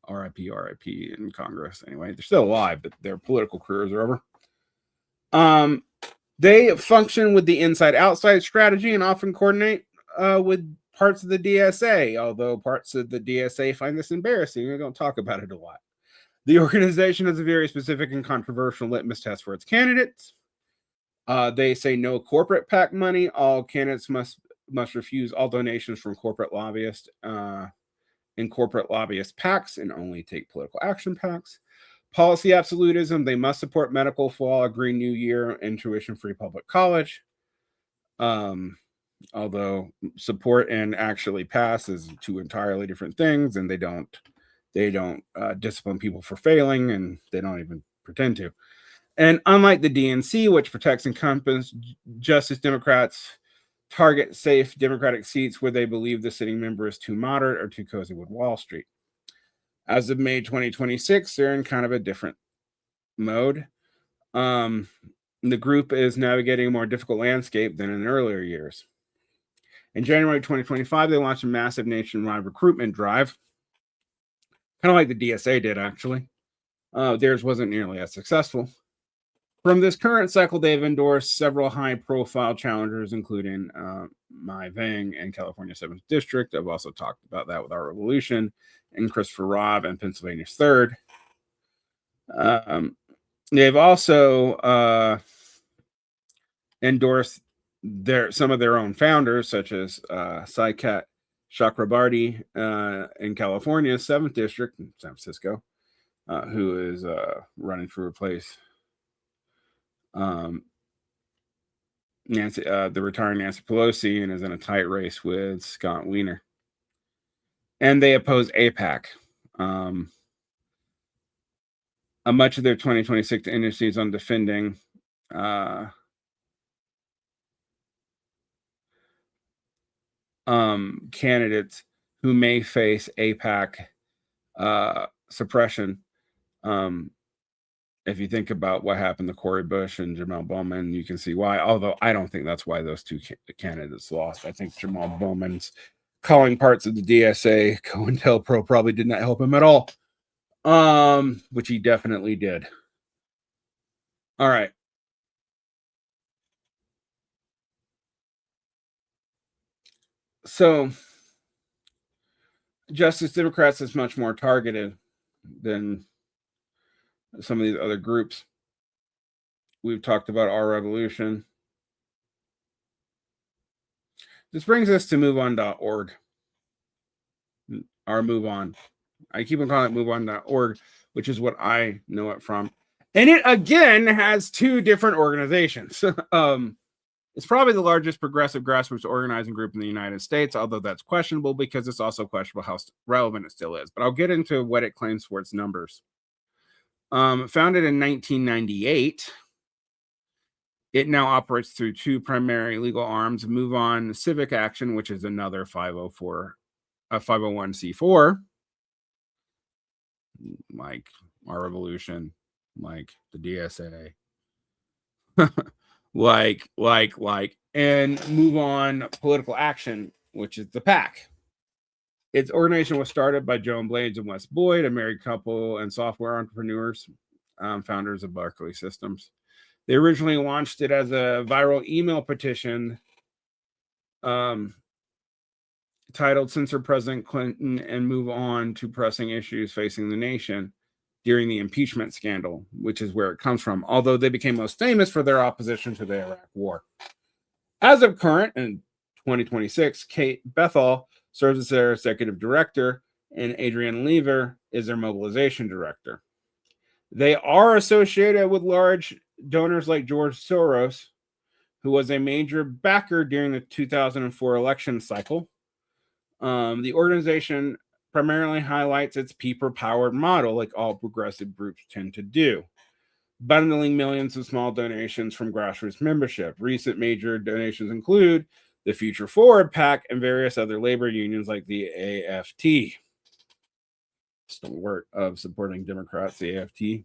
RIP in Congress. Anyway, they're still alive, but their political careers are over. They function with the inside-outside strategy and often coordinate with parts of the DSA, although parts of the DSA find this embarrassing and don't talk about it a lot. The organization has a very specific and controversial litmus test for its candidates. They say no corporate PAC money. All candidates must refuse all donations from corporate lobbyists and corporate lobbyist PACs and only take political action PACs. Policy absolutism. They must support medical for all, a Green New Year, and tuition-free public college. Although support and actually pass is two entirely different things, and they don't discipline people for failing, and they don't even pretend to. And unlike the DNC, which protects incumbents, Justice Democrats target safe Democratic seats where they believe the sitting member is too moderate or too cozy with Wall Street. As of May 2026, they're in kind of a different mode. The group is navigating a more difficult landscape than in earlier years. In January 2025, they launched a massive nationwide recruitment drive, kind of like the DSA did, actually. Theirs wasn't nearly as successful. From this current cycle, they've endorsed several high-profile challengers, including Mai Vang and California 7th District. I've also talked about that with Our Revolution, and Christopher Robb and Pennsylvania's 3rd. They've also endorsed some of their own founders, such as Saikat Chakrabarty in California's 7th District in San Francisco, who is running to replace the retiring Nancy Pelosi, and is in a tight race with Scott Wiener. And they oppose AIPAC. Much of their 2026 industry is on defending candidates who may face AIPAC suppression. If you think about what happened to Cori Bush and Jamal Bowman, you can see why, although I don't think that's why those two candidates lost. I think Jamal Bowman's calling parts of the DSA, COINTELPRO, probably did not help him at all, which he definitely did. All right. So, Justice Democrats is much more targeted than some of these other groups. We've talked about Our Revolution. This brings us to moveon.org. Our Move On. I keep on calling it moveon.org, which is what I know it from. And it, again, has two different organizations. It's probably the largest progressive grassroots organizing group in the United States, although that's questionable because it's also questionable how relevant it still is. But I'll get into what it claims for its numbers. Founded in 1998, it now operates through two primary legal arms: Move On Civic Action, which is another 501c4, like Our Revolution, like the DSA, and Move On Political Action, which is the PAC. Its organization was started by Joan Blades and Wes Boyd, a married couple and software entrepreneurs, founders of Barclay Systems. They originally launched it as a viral email petition titled "Censor President Clinton and Move On to Pressing Issues Facing the Nation" during the impeachment scandal, which is where it comes from, although they became most famous for their opposition to the Iraq War. As of current, in 2026, Kate Bethel serves as their executive director, and Adrienne Lever is their mobilization director. They are associated with large donors like George Soros, who was a major backer during the 2004 election cycle. The organization primarily highlights its people-powered model, like all progressive groups tend to do, bundling millions of small donations from grassroots membership. Recent major donations include the Future Forward PAC and various other labor unions like the AFT. Stalwart of supporting Democrats, the AFT.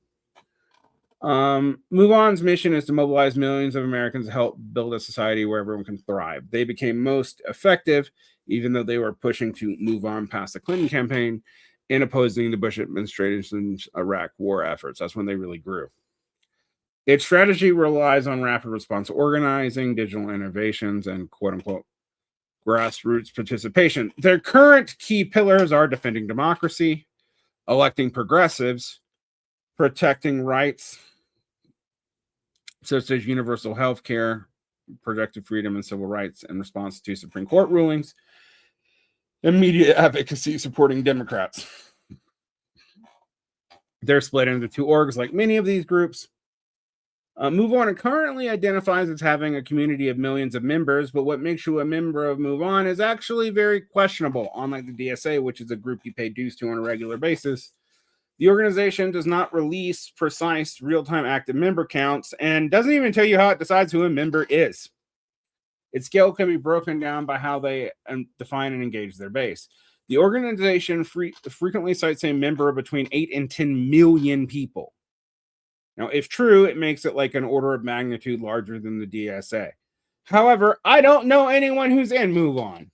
Move On's mission is to mobilize millions of Americans to help build a society where everyone can thrive. They became most effective, even though they were pushing to move on past the Clinton campaign, in opposing the Bush administration's Iraq war efforts. That's when they really grew. Its strategy relies on rapid response organizing, digital innovations, and quote-unquote grassroots participation. Their current key pillars are defending democracy, electing progressives, protecting rights such as universal health care, projected freedom and civil rights in response to Supreme Court rulings, and media advocacy supporting Democrats. They're split into two orgs like many of these groups. Move On currently identifies as having a community of millions of members, but what makes you a member of Move On is actually very questionable. Unlike the DSA, which is a group you pay dues to on a regular basis, the organization does not release precise real-time active member counts and doesn't even tell you how it decides who a member is. Its scale can be broken down by how they define and engage their base. The organization frequently cites a member between 8 and 10 million people. Now, if true, it makes it like an order of magnitude larger than the DSA. However, I don't know anyone who's in Move On.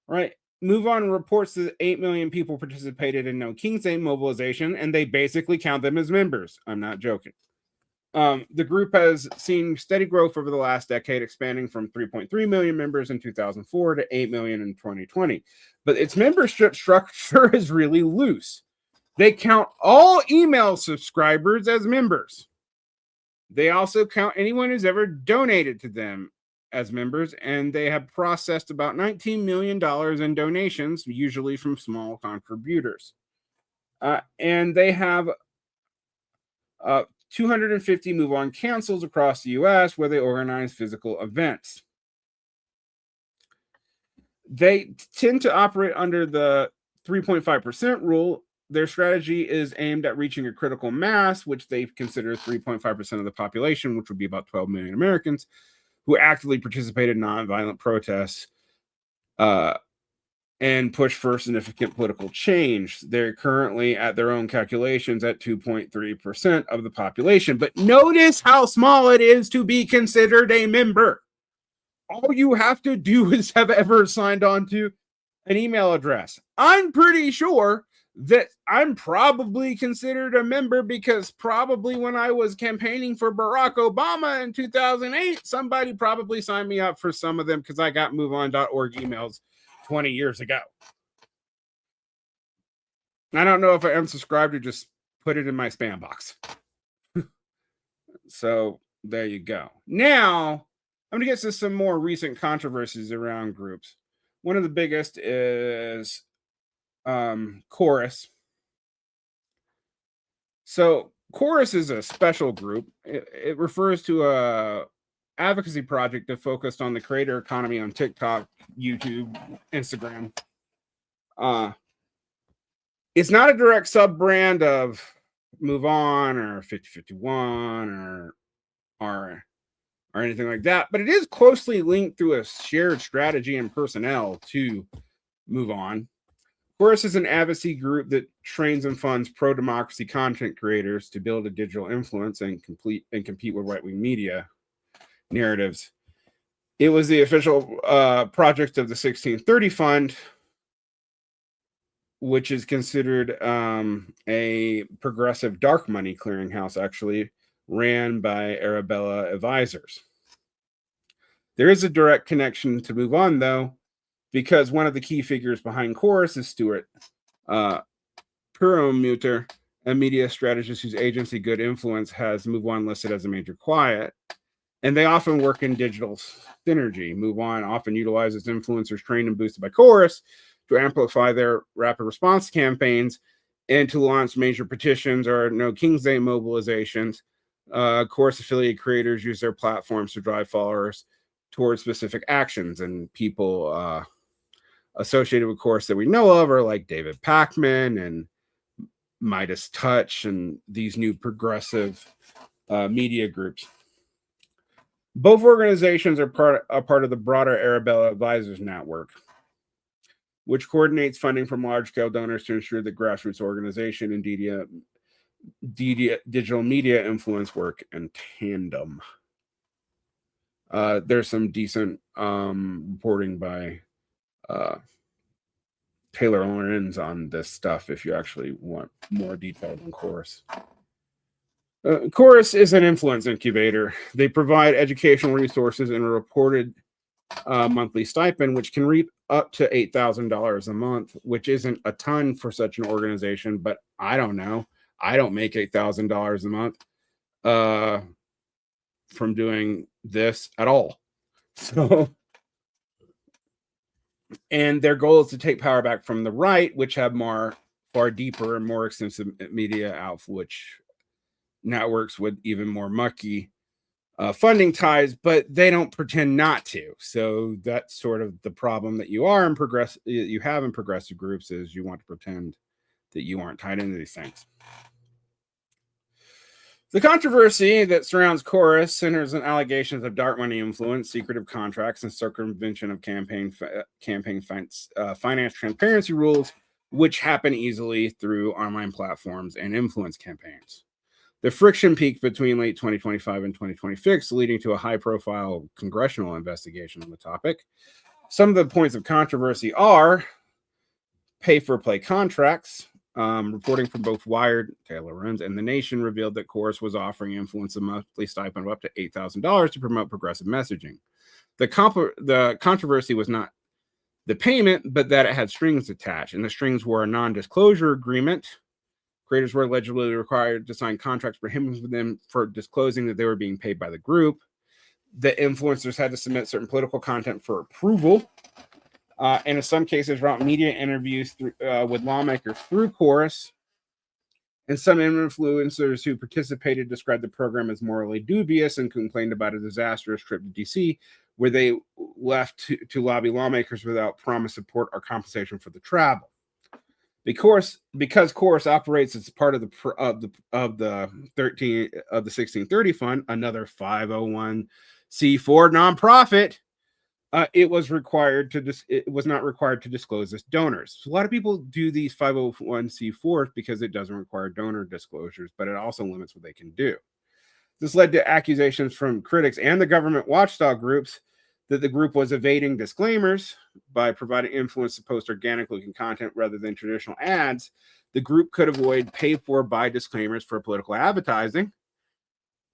Right? Move On reports that 8 million people participated in No King's Day mobilization, and they basically count them as members. I'm not joking. The group has seen steady growth over the last decade, expanding from 3.3 million members in 2004 to 8 million in 2020. But its membership structure is really loose. They count all email subscribers as members. They also count anyone who's ever donated to them as members, and they have processed about $19 million in donations, usually from small contributors. And they have 250 Move On councils across the U.S. where they organize physical events. They tend to operate under the 3.5% rule. Their strategy is aimed at reaching a critical mass, which they consider 3.5% of the population, which would be about 12 million Americans, who actively participate in nonviolent protests and push for significant political change. They're currently, at their own calculations, at 2.3% of the population. But notice how small it is to be considered a member. All you have to do is have ever signed on to an email address. I'm pretty sure that I'm probably considered a member because probably when I was campaigning for Barack Obama in 2008, somebody probably signed me up for some of them because I got MoveOn.org emails 20 years ago. I don't know if I unsubscribed or just put it in my spam box. So there you go. Now, I'm going to get to some more recent controversies around groups. One of the biggest is Chorus. So Chorus is a special group. It refers to a advocacy project that focused on the creator economy on TikTok, YouTube, Instagram. It's not a direct sub brand of Move On or 5051 or anything like that, but it is closely linked through a shared strategy and personnel to Move On. Chorus is an advocacy group that trains and funds pro-democracy content creators to build a digital influence and compete with right-wing media narratives. It was the official project of the 1630 Fund, which is considered a progressive dark money clearinghouse, actually ran by Arabella advisors. There is a direct connection to Move On, though, because one of the key figures behind Chorus is Stuart Perlmutter, a media strategist whose agency Good Influence has Move On listed as a major client. And they often work in digital synergy. Move On often utilizes influencers trained and boosted by Chorus to amplify their rapid response campaigns and to launch major petitions or No King's Day mobilizations. Chorus affiliate creators use their platforms to drive followers towards specific actions, and people associated with Chorus that we know of are like David Pakman and Midas Touch and these new progressive media groups. Both organizations are part of the broader Arabella Advisors Network, which coordinates funding from large-scale donors to ensure that grassroots organization and digital media influence work in tandem. There's some decent reporting by tailor lens on this stuff if you actually want more detail on Chorus. Chorus is an influence incubator. They provide educational resources and a reported monthly stipend, which can reap up to $8,000 a month, which isn't a ton for such an organization, but I don't know. I don't make $8,000 a month from doing this at all. So, and their goal is to take power back from the right, which have far deeper and more extensive media outreach networks with even more mucky funding ties, but they don't pretend not to. So that's sort of the problem that you have in progressive groups, is you want to pretend that you aren't tied into these things. The controversy that surrounds Chorus centers on allegations of dark money influence, secretive contracts, and circumvention of campaign finance transparency rules, which happen easily through online platforms and influence campaigns. The friction peaked between late 2025 and 2026, leading to a high-profile congressional investigation on the topic. Some of the points of controversy are pay-for-play contracts. Reporting from both Wired, Taylor Runs, and The Nation revealed that Chorus was offering influence a monthly stipend of up to $8,000 to promote progressive messaging. The controversy was not the payment, but that it had strings attached, and the strings were a non-disclosure agreement. Creators were allegedly required to sign contracts prohibiting them for disclosing that they were being paid by the group. The influencers had to submit certain political content for approval. And in some cases, route media interviews with lawmakers through Chorus. And some influencers who participated described the program as morally dubious and complained about a disastrous trip to D.C., where they left to lobby lawmakers without promised support or compensation for the travel. Because Chorus operates as part of the 1630 fund, another 501c4 nonprofit, it was not required to disclose its donors. So a lot of people do these 501c4s because it doesn't require donor disclosures, but it also limits what they can do. This led to accusations from critics and the government watchdog groups that the group was evading disclaimers by providing influence to post organic-looking content rather than traditional ads. The group could avoid paid-for-by disclaimers for political advertising.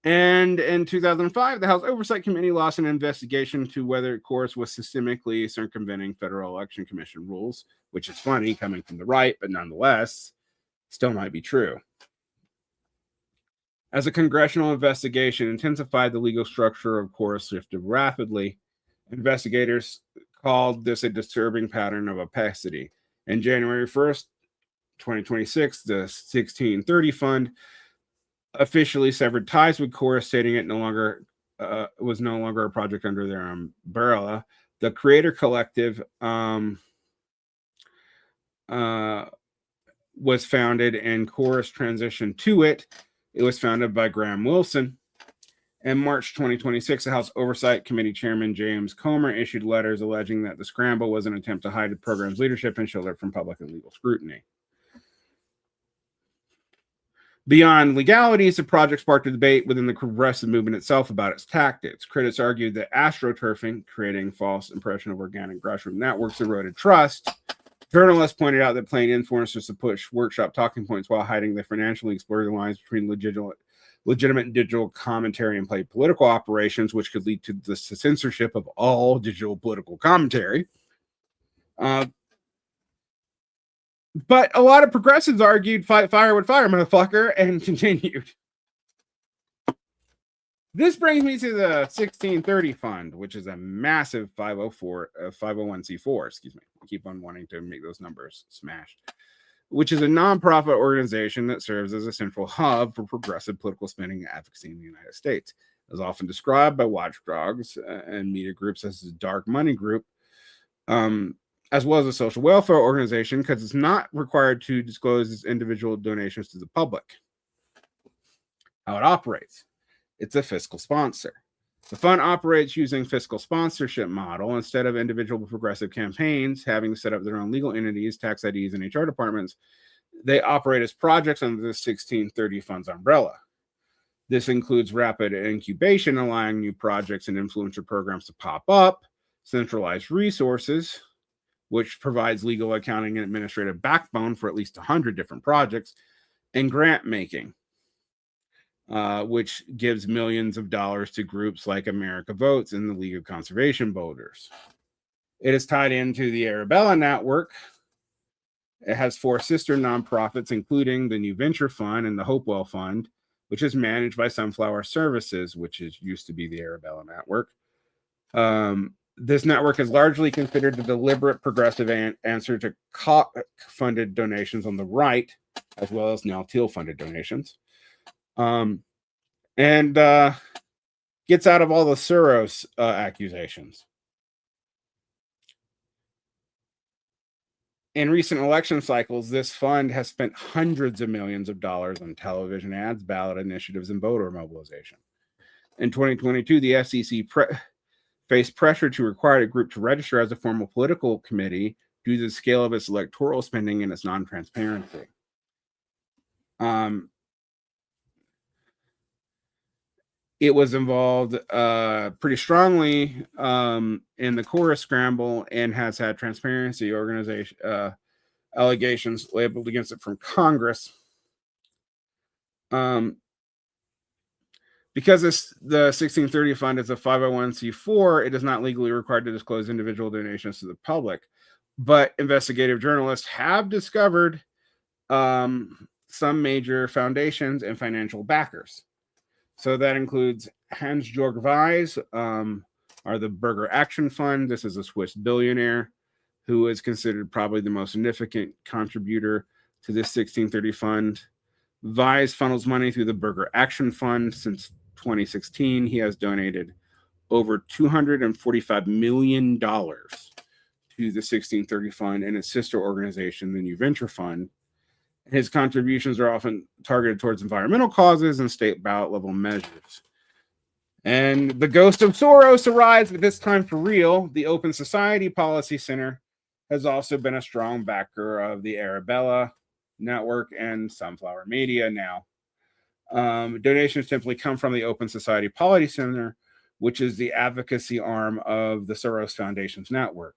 And in 2005, the House Oversight Committee launched an investigation to whether Chorus was systemically circumventing Federal Election Commission rules, which is funny coming from the right, but nonetheless, still might be true. As a congressional investigation intensified, the legal structure of Chorus shifted rapidly. Investigators called this a disturbing pattern of opacity. On January 1st, 2026, the 1630 Fund officially severed ties with Chorus, stating it was no longer a project under their umbrella. The Creator Collective was founded, and Chorus transitioned to it. It was founded by Graham Wilson. In March 2026, the House Oversight Committee Chairman James Comer issued letters alleging that the scramble was an attempt to hide the program's leadership and shield it from public and legal scrutiny. Beyond legalities, the project sparked a debate within the progressive movement itself about its tactics. Critics argued that astroturfing, creating false impression of organic grassroots networks, eroded trust. Journalists pointed out that playing influencers to push workshop talking points while hiding the financially exploited lines between legitimate digital commentary and paid political operations, which could lead to the censorship of all digital political commentary. But a lot of progressives argued fight fire with fire, motherfucker, and continued. This brings me to the 1630 Fund, which is a massive 501c4, excuse me. I keep on wanting to make those numbers smashed, which is a nonprofit organization that serves as a central hub for progressive political spending and advocacy in the United States. It is often described by watchdogs and media groups as a dark money group, as well as a social welfare organization, because it's not required to disclose its individual donations to the public. How it operates. It's a fiscal sponsor. The fund operates using fiscal sponsorship model. Instead of individual progressive campaigns having to set up their own legal entities, tax IDs, and HR departments, they operate as projects under the 1630 Fund's umbrella. This includes rapid incubation, allowing new projects and influencer programs to pop up, centralized resources, which provides legal, accounting, and administrative backbone for at least 100 different projects, and grant making, which gives millions of dollars to groups like America Votes and the League of Conservation Voters. It is tied into the Arabella network. It has 4 sister nonprofits, including the New Venture Fund and the Hopewell Fund, which is managed by Sunflower Services, which used to be the Arabella network. This network is largely considered the deliberate progressive answer to funded donations on the right, as well as Neil Teal funded donations. And gets out of all the Soros accusations. In recent election cycles, this fund has spent hundreds of millions of dollars on television ads, ballot initiatives, and voter mobilization. In 2022, the FCC faced pressure to require a group to register as a formal political committee due to the scale of its electoral spending and its non-transparency. It was involved pretty strongly in the chorus scramble and has had transparency organization allegations labeled against it from Congress. Because the 1630 fund is a 501c4, it is not legally required to disclose individual donations to the public. But investigative journalists have discovered some major foundations and financial backers. So that includes Hans-Georg Weiss, or the Burger Action Fund. This is a Swiss billionaire who is considered probably the most significant contributor to this 1630 fund. Weiss funnels money through the Burger Action Fund. Since 2016, he has donated over $245 million to the 1630 fund and its sister organization, the New Venture Fund. His contributions are often targeted towards environmental causes and state ballot level measures. And the ghost of Soros arrives, but this time for real. The Open Society Policy Center has also been a strong backer of the Arabella network and Sunflower Media now. Donations typically come from the Open Society Policy Center, which is the advocacy arm of the Soros Foundation's network.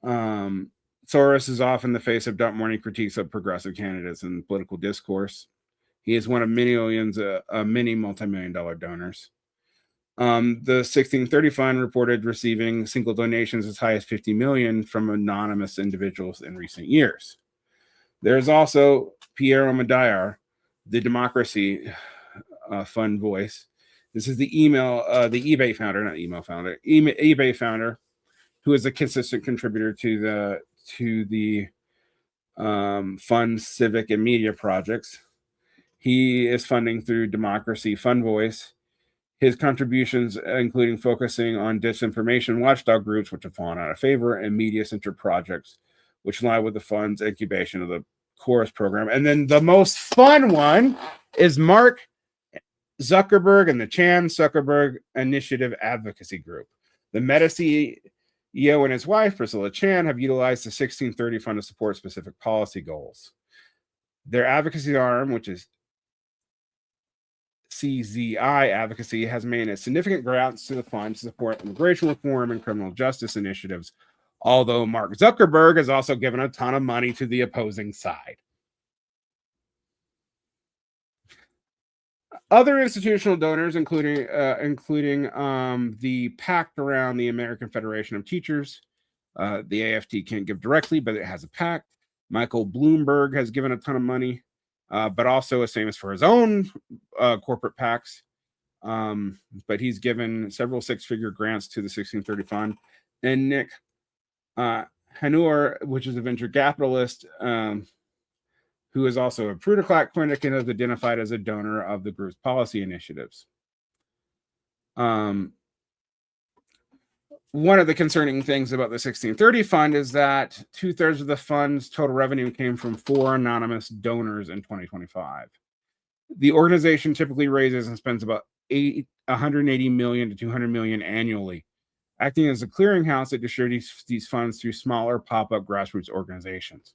Soros is often the face of dump morning critiques of progressive candidates in political discourse. He is one of many multi-million-dollar donors. The 1630 fund reported receiving single donations as high as $50 million from anonymous individuals in recent years. There's also Piero Madayar, the Democracy Fund voice. This is the eBay founder, who is a consistent contributor to the fund's civic and media projects. He is funding through Democracy Fund Voice. His contributions, including focusing on disinformation watchdog groups, which have fallen out of favor, and media-centered projects, which lie with the fund's incubation of the Chorus program. And then the most fun one is Mark Zuckerberg and the Chan Zuckerberg Initiative Advocacy Group. The Meta CEO and his wife, Priscilla Chan, have utilized the 1630 fund to support specific policy goals. Their advocacy arm, which is CZI Advocacy, has made a significant grants to the fund to support immigration reform and criminal justice initiatives, although Mark Zuckerberg has also given a ton of money to the opposing side. Other institutional donors, including the pact around the American Federation of Teachers. The AFT can't give directly, but it has a pact. Michael Bloomberg has given a ton of money, but also is famous for his own corporate PACs. But he's given several six-figure grants to the 1630 fund. And Nick Hanur, which is a venture capitalist, who is also a plutocrat critic and is identified as a donor of the group's policy initiatives. One of the concerning things about the 1630 fund is that 2/3 of the fund's total revenue came from 4 anonymous donors in 2025. The organization typically raises and spends about $180 million to $200 million annually, acting as a clearinghouse that distributes these funds through smaller pop-up grassroots organizations.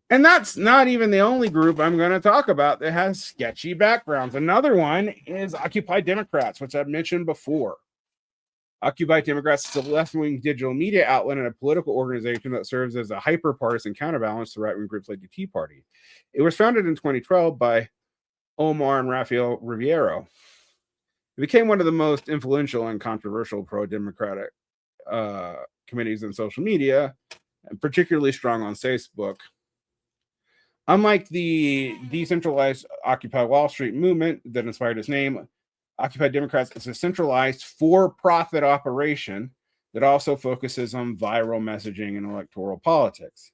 And that's not even the only group I'm going to talk about that has sketchy backgrounds. Another one is Occupy Democrats, which I've mentioned before. Occupy Democrats is a left-wing digital media outlet and a political organization that serves as a hyper-partisan counterbalance to right-wing groups like the Tea Party. It was founded in 2012 by Omar and Rafael Riviero. It became one of the most influential and controversial pro-democratic committees in social media, and particularly strong on Facebook. Unlike the decentralized Occupy Wall Street movement that inspired its name, Occupy Democrats is a centralized for-profit operation that also focuses on viral messaging and electoral politics.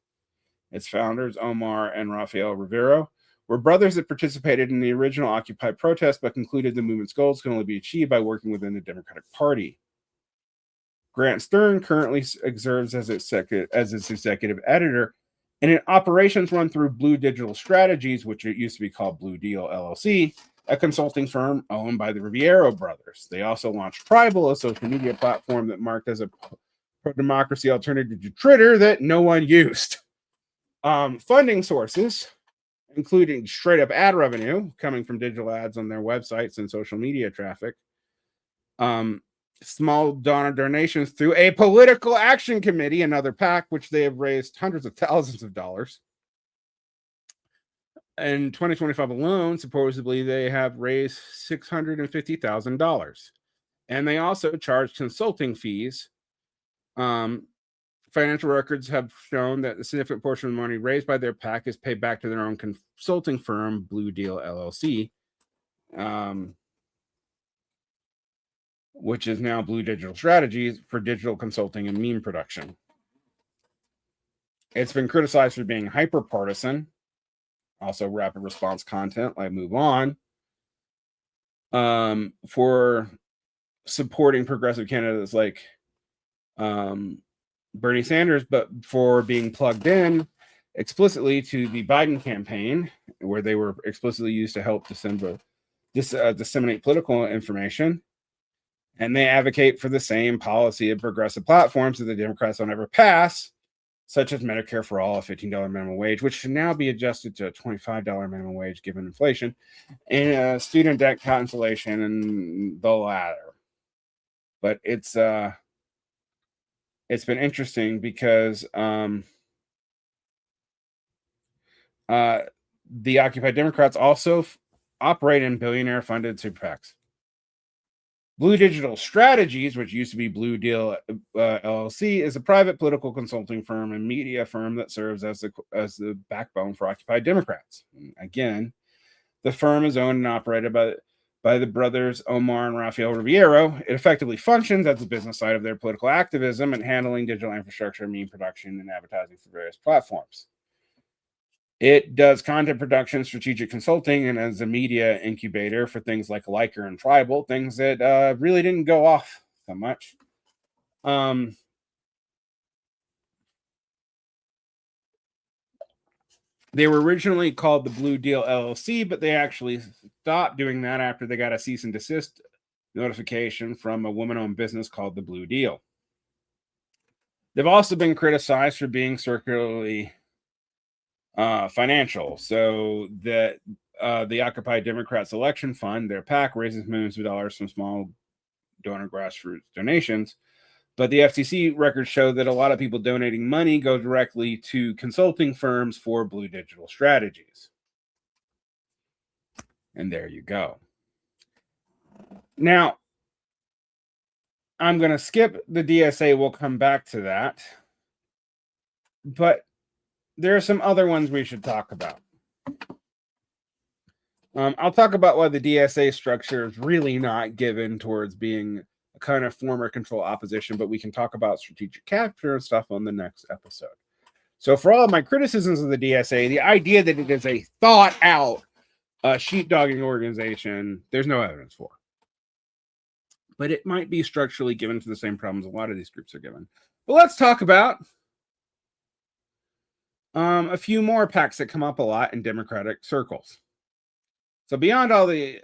Its founders, Omar and Rafael Rivero, were brothers that participated in the original Occupy protest but concluded the movement's goals can only be achieved by working within the Democratic Party. Grant Stern currently serves as its executive editor, and in operations run through Blue Digital Strategies, which it used to be called Blue Deal LLC, a consulting firm owned by the Riviero brothers. They also launched Tribal, a social media platform that marked as a pro-democracy alternative to Twitter that no one used. Funding sources, including straight-up ad revenue coming from digital ads on their websites and social media traffic, small donations through a political action committee, another PAC, which they have raised hundreds of thousands of dollars. In 2025 alone, supposedly they have raised $650,000. And they also charge consulting fees. Financial records have shown that a significant portion of the money raised by their PAC is paid back to their own consulting firm, Blue Deal LLC, which is now Blue Digital Strategies for digital consulting and meme production. It's been criticized for being hyper-partisan, also rapid response content like Move On, for supporting progressive candidates like Bernie Sanders, but for being plugged in explicitly to the Biden campaign, where they were explicitly used to help disseminate political information. And they advocate for the same policy of progressive platforms that the Democrats don't ever pass, such as Medicare for all, a $15 minimum wage, which should now be adjusted to a $25 minimum wage given inflation, and student debt cancellation, and the latter. But it's been interesting because the Occupy Democrats also operate in billionaire-funded super PACs. Blue Digital Strategies, which used to be Blue Deal LLC, is a private political consulting firm and media firm that serves as the backbone for Occupy Democrats. And again, the firm is owned and operated by the brothers Omar and Rafael Riviero. It effectively functions as the business side of their political activism and handling digital infrastructure, meme production, and advertising for various platforms. It does content production, strategic consulting, and as a media incubator for things like Liker and Tribal, things that really didn't go off so much. They were originally called the Blue Deal LLC, but they actually stopped doing that after they got a cease and desist notification from a woman-owned business called the Blue Deal. They've also been criticized for being circularly financial, so that the Occupy Democrats Election Fund, their PAC, raises millions of dollars from small donor grassroots donations. But the FTC records show that a lot of people donating money go directly to consulting firms for Blue Digital Strategies. And there you go. Now, I'm going to skip the DSA. We'll come back to that. But there are some other ones we should talk about. I'll talk about why the DSA structure is really not given towards being a kind of form or control opposition, but we can talk about strategic capture and stuff on the next episode. So for all of my criticisms of the DSA, the idea that it is a thought-out sheepdogging organization, there's no evidence for. But it might be structurally given to the same problems a lot of these groups are given. But let's talk about a few more PACs that come up a lot in Democratic circles. So beyond all the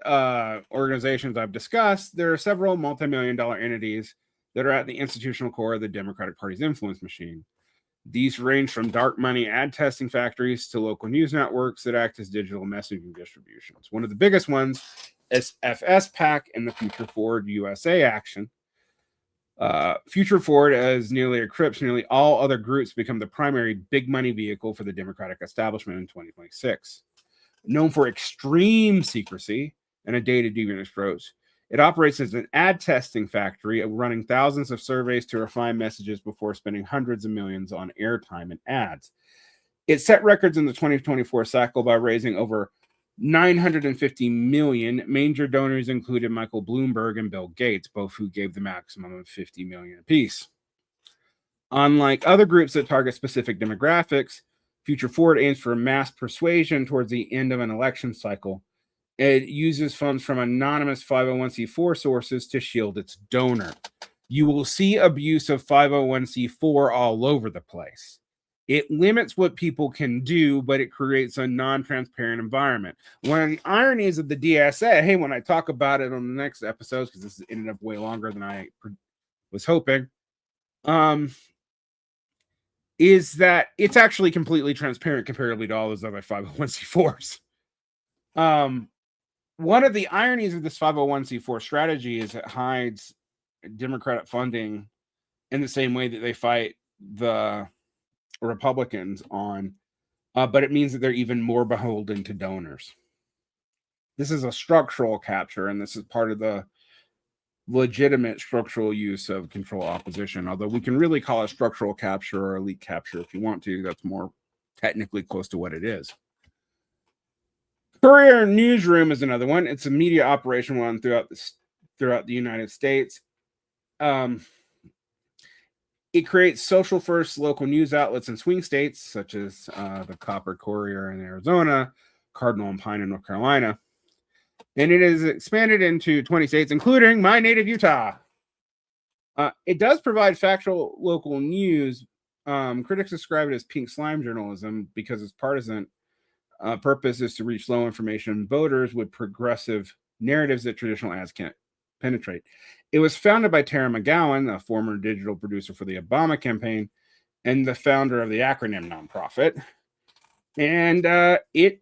organizations I've discussed, there are several multi-million-dollar entities that are at the institutional core of the Democratic Party's influence machine. These range from dark money ad testing factories to local news networks that act as digital messaging distributions. One of the biggest ones is FS PAC and the Future Forward USA Action. Future forward, as nearly eclipsed nearly all other groups, become the primary big money vehicle for the Democratic establishment in 2026. Known for extreme secrecy and a data-driven approach, it operates as an ad testing factory, running thousands of surveys to refine messages before spending hundreds of millions on airtime and ads. It set records in the 2024 cycle by raising over $950 million. Major donors included Michael Bloomberg and Bill Gates, both who gave the maximum of $50 million apiece. Unlike other groups that target specific demographics, Future Forward aims for mass persuasion towards the end of an election cycle. It uses funds from anonymous 501c4 sources to shield its donor. You will see abuse of 501c4 all over the place. It limits what people can do, but it creates a non-transparent environment. One of the ironies of the DSA, hey, when I talk about it on the next episodes, because this ended up way longer than I was hoping, is that it's actually completely transparent comparatively to all those other 501c4s. One of the ironies of this 501c4 strategy is it hides Democratic funding in the same way that they fight the Republicans on, but it means that they're even more beholden to donors. This is a structural capture, and this is part of the legitimate structural use of control opposition, although we can really call it structural capture or elite capture if you want to. That's more technically close to what it is. Courier Newsroom is another one. It's a media operation run throughout the United States. It creates social first local news outlets in swing states, such as the Copper Courier in Arizona, Cardinal and Pine in North Carolina. And it is expanded into 20 states, including my native Utah. It does provide factual local news. Critics describe it as pink slime journalism because its partisan purpose is to reach low information voters with progressive narratives that traditional ads can't penetrate. It was founded by Tara McGowan, a former digital producer for the Obama campaign and the founder of the acronym nonprofit. And it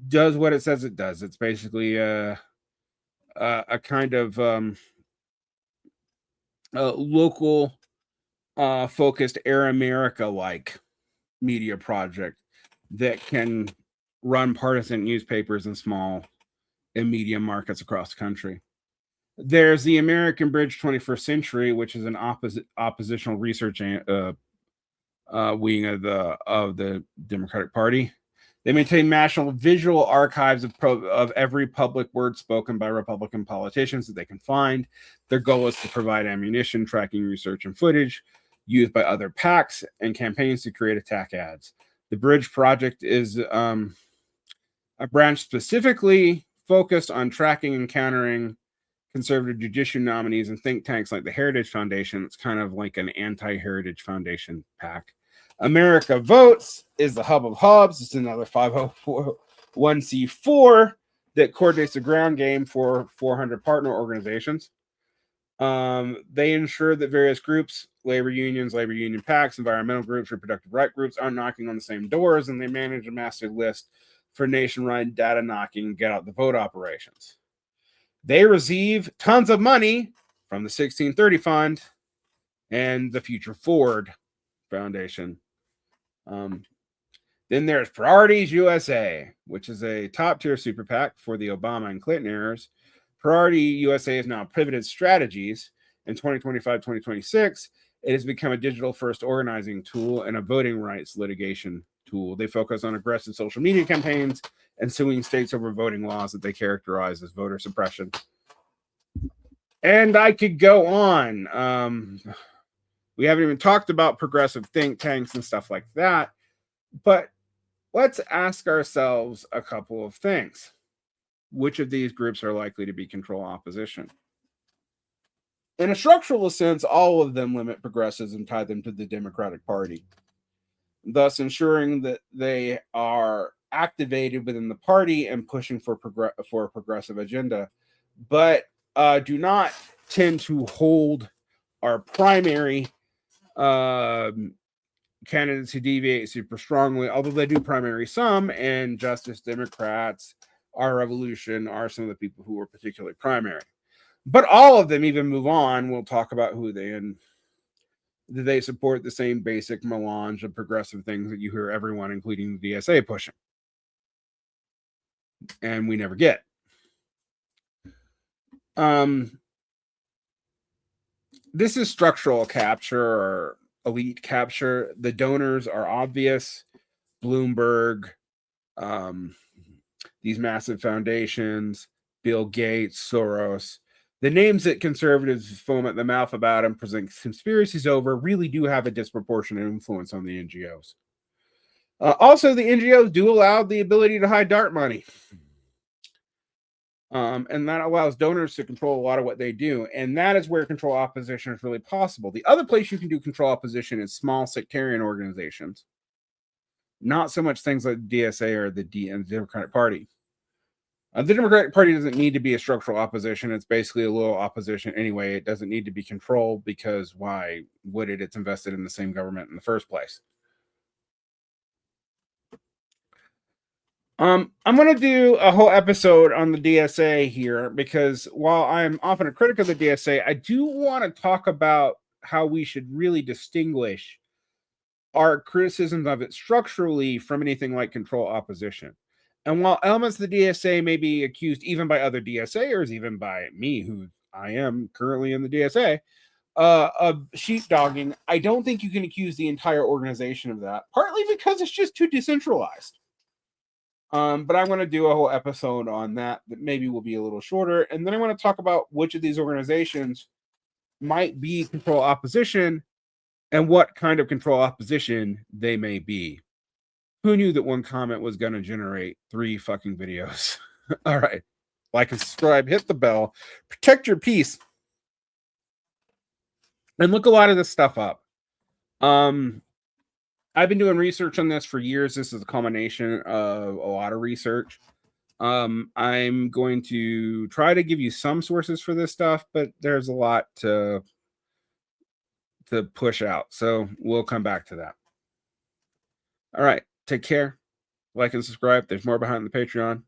does what it says it does. It's basically a kind of local focused Air America-like media project that can run partisan newspapers in small and medium markets across the country. There's the American Bridge 21st Century, which is an oppositional research wing of the Democratic Party. They maintain national visual archives of every public word spoken by Republican politicians that they can find. Their goal is to provide ammunition, tracking research, and footage used by other PACs and campaigns to create attack ads. The Bridge Project is a branch specifically focused on tracking and countering conservative judicial nominees and think tanks like the Heritage Foundation. It's kind of like an anti-Heritage Foundation PAC. America Votes is the hub of hubs. It's another 501c4 that coordinates the ground game for 400 partner organizations. They ensure that various groups, labor unions, labor union PACs, environmental groups, reproductive right groups, are knocking on the same doors, and they manage a master list for nationwide data knocking and get out the vote operations. They receive tons of money from the 1630 Fund and the Future Forward Foundation. Then there's Priorities USA, which is a top-tier super PAC for the Obama and Clinton eras. Priority USA is now Pivoted Strategies. In 2025-2026, it has become a digital-first organizing tool and a voting rights litigation tool. They focus on aggressive social media campaigns and suing states over voting laws that they characterize as voter suppression. And I could go on. We haven't even talked about progressive think tanks and stuff like that. But let's ask ourselves a couple of things. Which of these groups are likely to be control opposition? In a structural sense, all of them limit progressives and tie them to the Democratic Party, thus ensuring that they are activated within the party and pushing for a progressive agenda, but do not tend to hold our primary candidates who deviate super strongly, although they do primary some, and Justice Democrats, Our Revolution are some of the people who are particularly primary. But all of them even move on. We'll talk about who they and do they support the same basic melange of progressive things that you hear everyone, including the DSA, pushing. And we never get. This is structural capture or elite capture. The donors are obvious. Bloomberg, these massive foundations, Bill Gates, Soros. The names that conservatives foam at the mouth about and present conspiracies over really do have a disproportionate influence on the NGOs. Also, the NGOs do allow the ability to hide dark money. And that allows donors to control a lot of what they do. And that is where control opposition is really possible. The other place you can do control opposition is small sectarian organizations. Not so much things like DSA or the Democratic Party. The Democratic Party doesn't need to be a structural opposition. It's basically a little opposition anyway. It doesn't need to be controlled because why would it? It's invested in the same government in the first place. I'm going to do a whole episode on the DSA here because while I'm often a critic of the DSA, I do want to talk about how we should really distinguish our criticisms of it structurally from anything like control opposition. And while elements of the DSA may be accused even by other DSAers, even by me, who I am currently in the DSA, of sheepdogging, I don't think you can accuse the entire organization of that, partly because it's just too decentralized. But I'm going to do a whole episode on that maybe will be a little shorter. And then I want to talk about which of these organizations might be control opposition and what kind of control opposition they may be. Who knew that one comment was going to generate 3 fucking videos? All right. Like and subscribe, hit the bell, protect your peace, and look a lot of this stuff up. I've been doing research on this for years. This is a culmination of a lot of research. I'm going to try to give you some sources for this stuff, but there's a lot to push out. So we'll come back to that. All right. Take care. Like and subscribe. There's more behind the Patreon.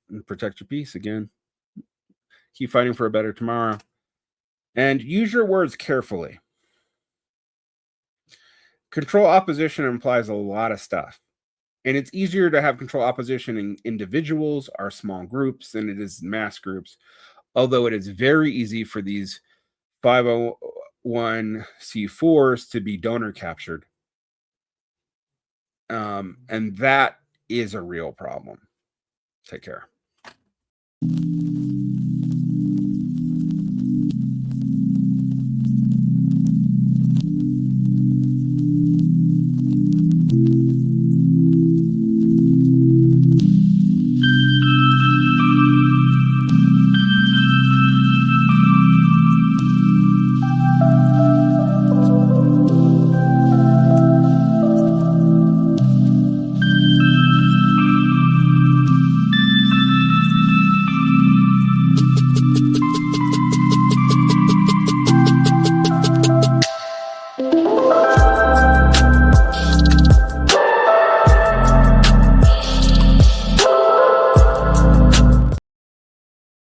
And protect your peace again. Keep fighting for a better tomorrow. And use your words carefully. Control opposition implies a lot of stuff. And it's easier to have control opposition in individuals or small groups than it is mass groups. Although it is very easy for these 501c4s to be donor captured. And that is a real problem. Take care.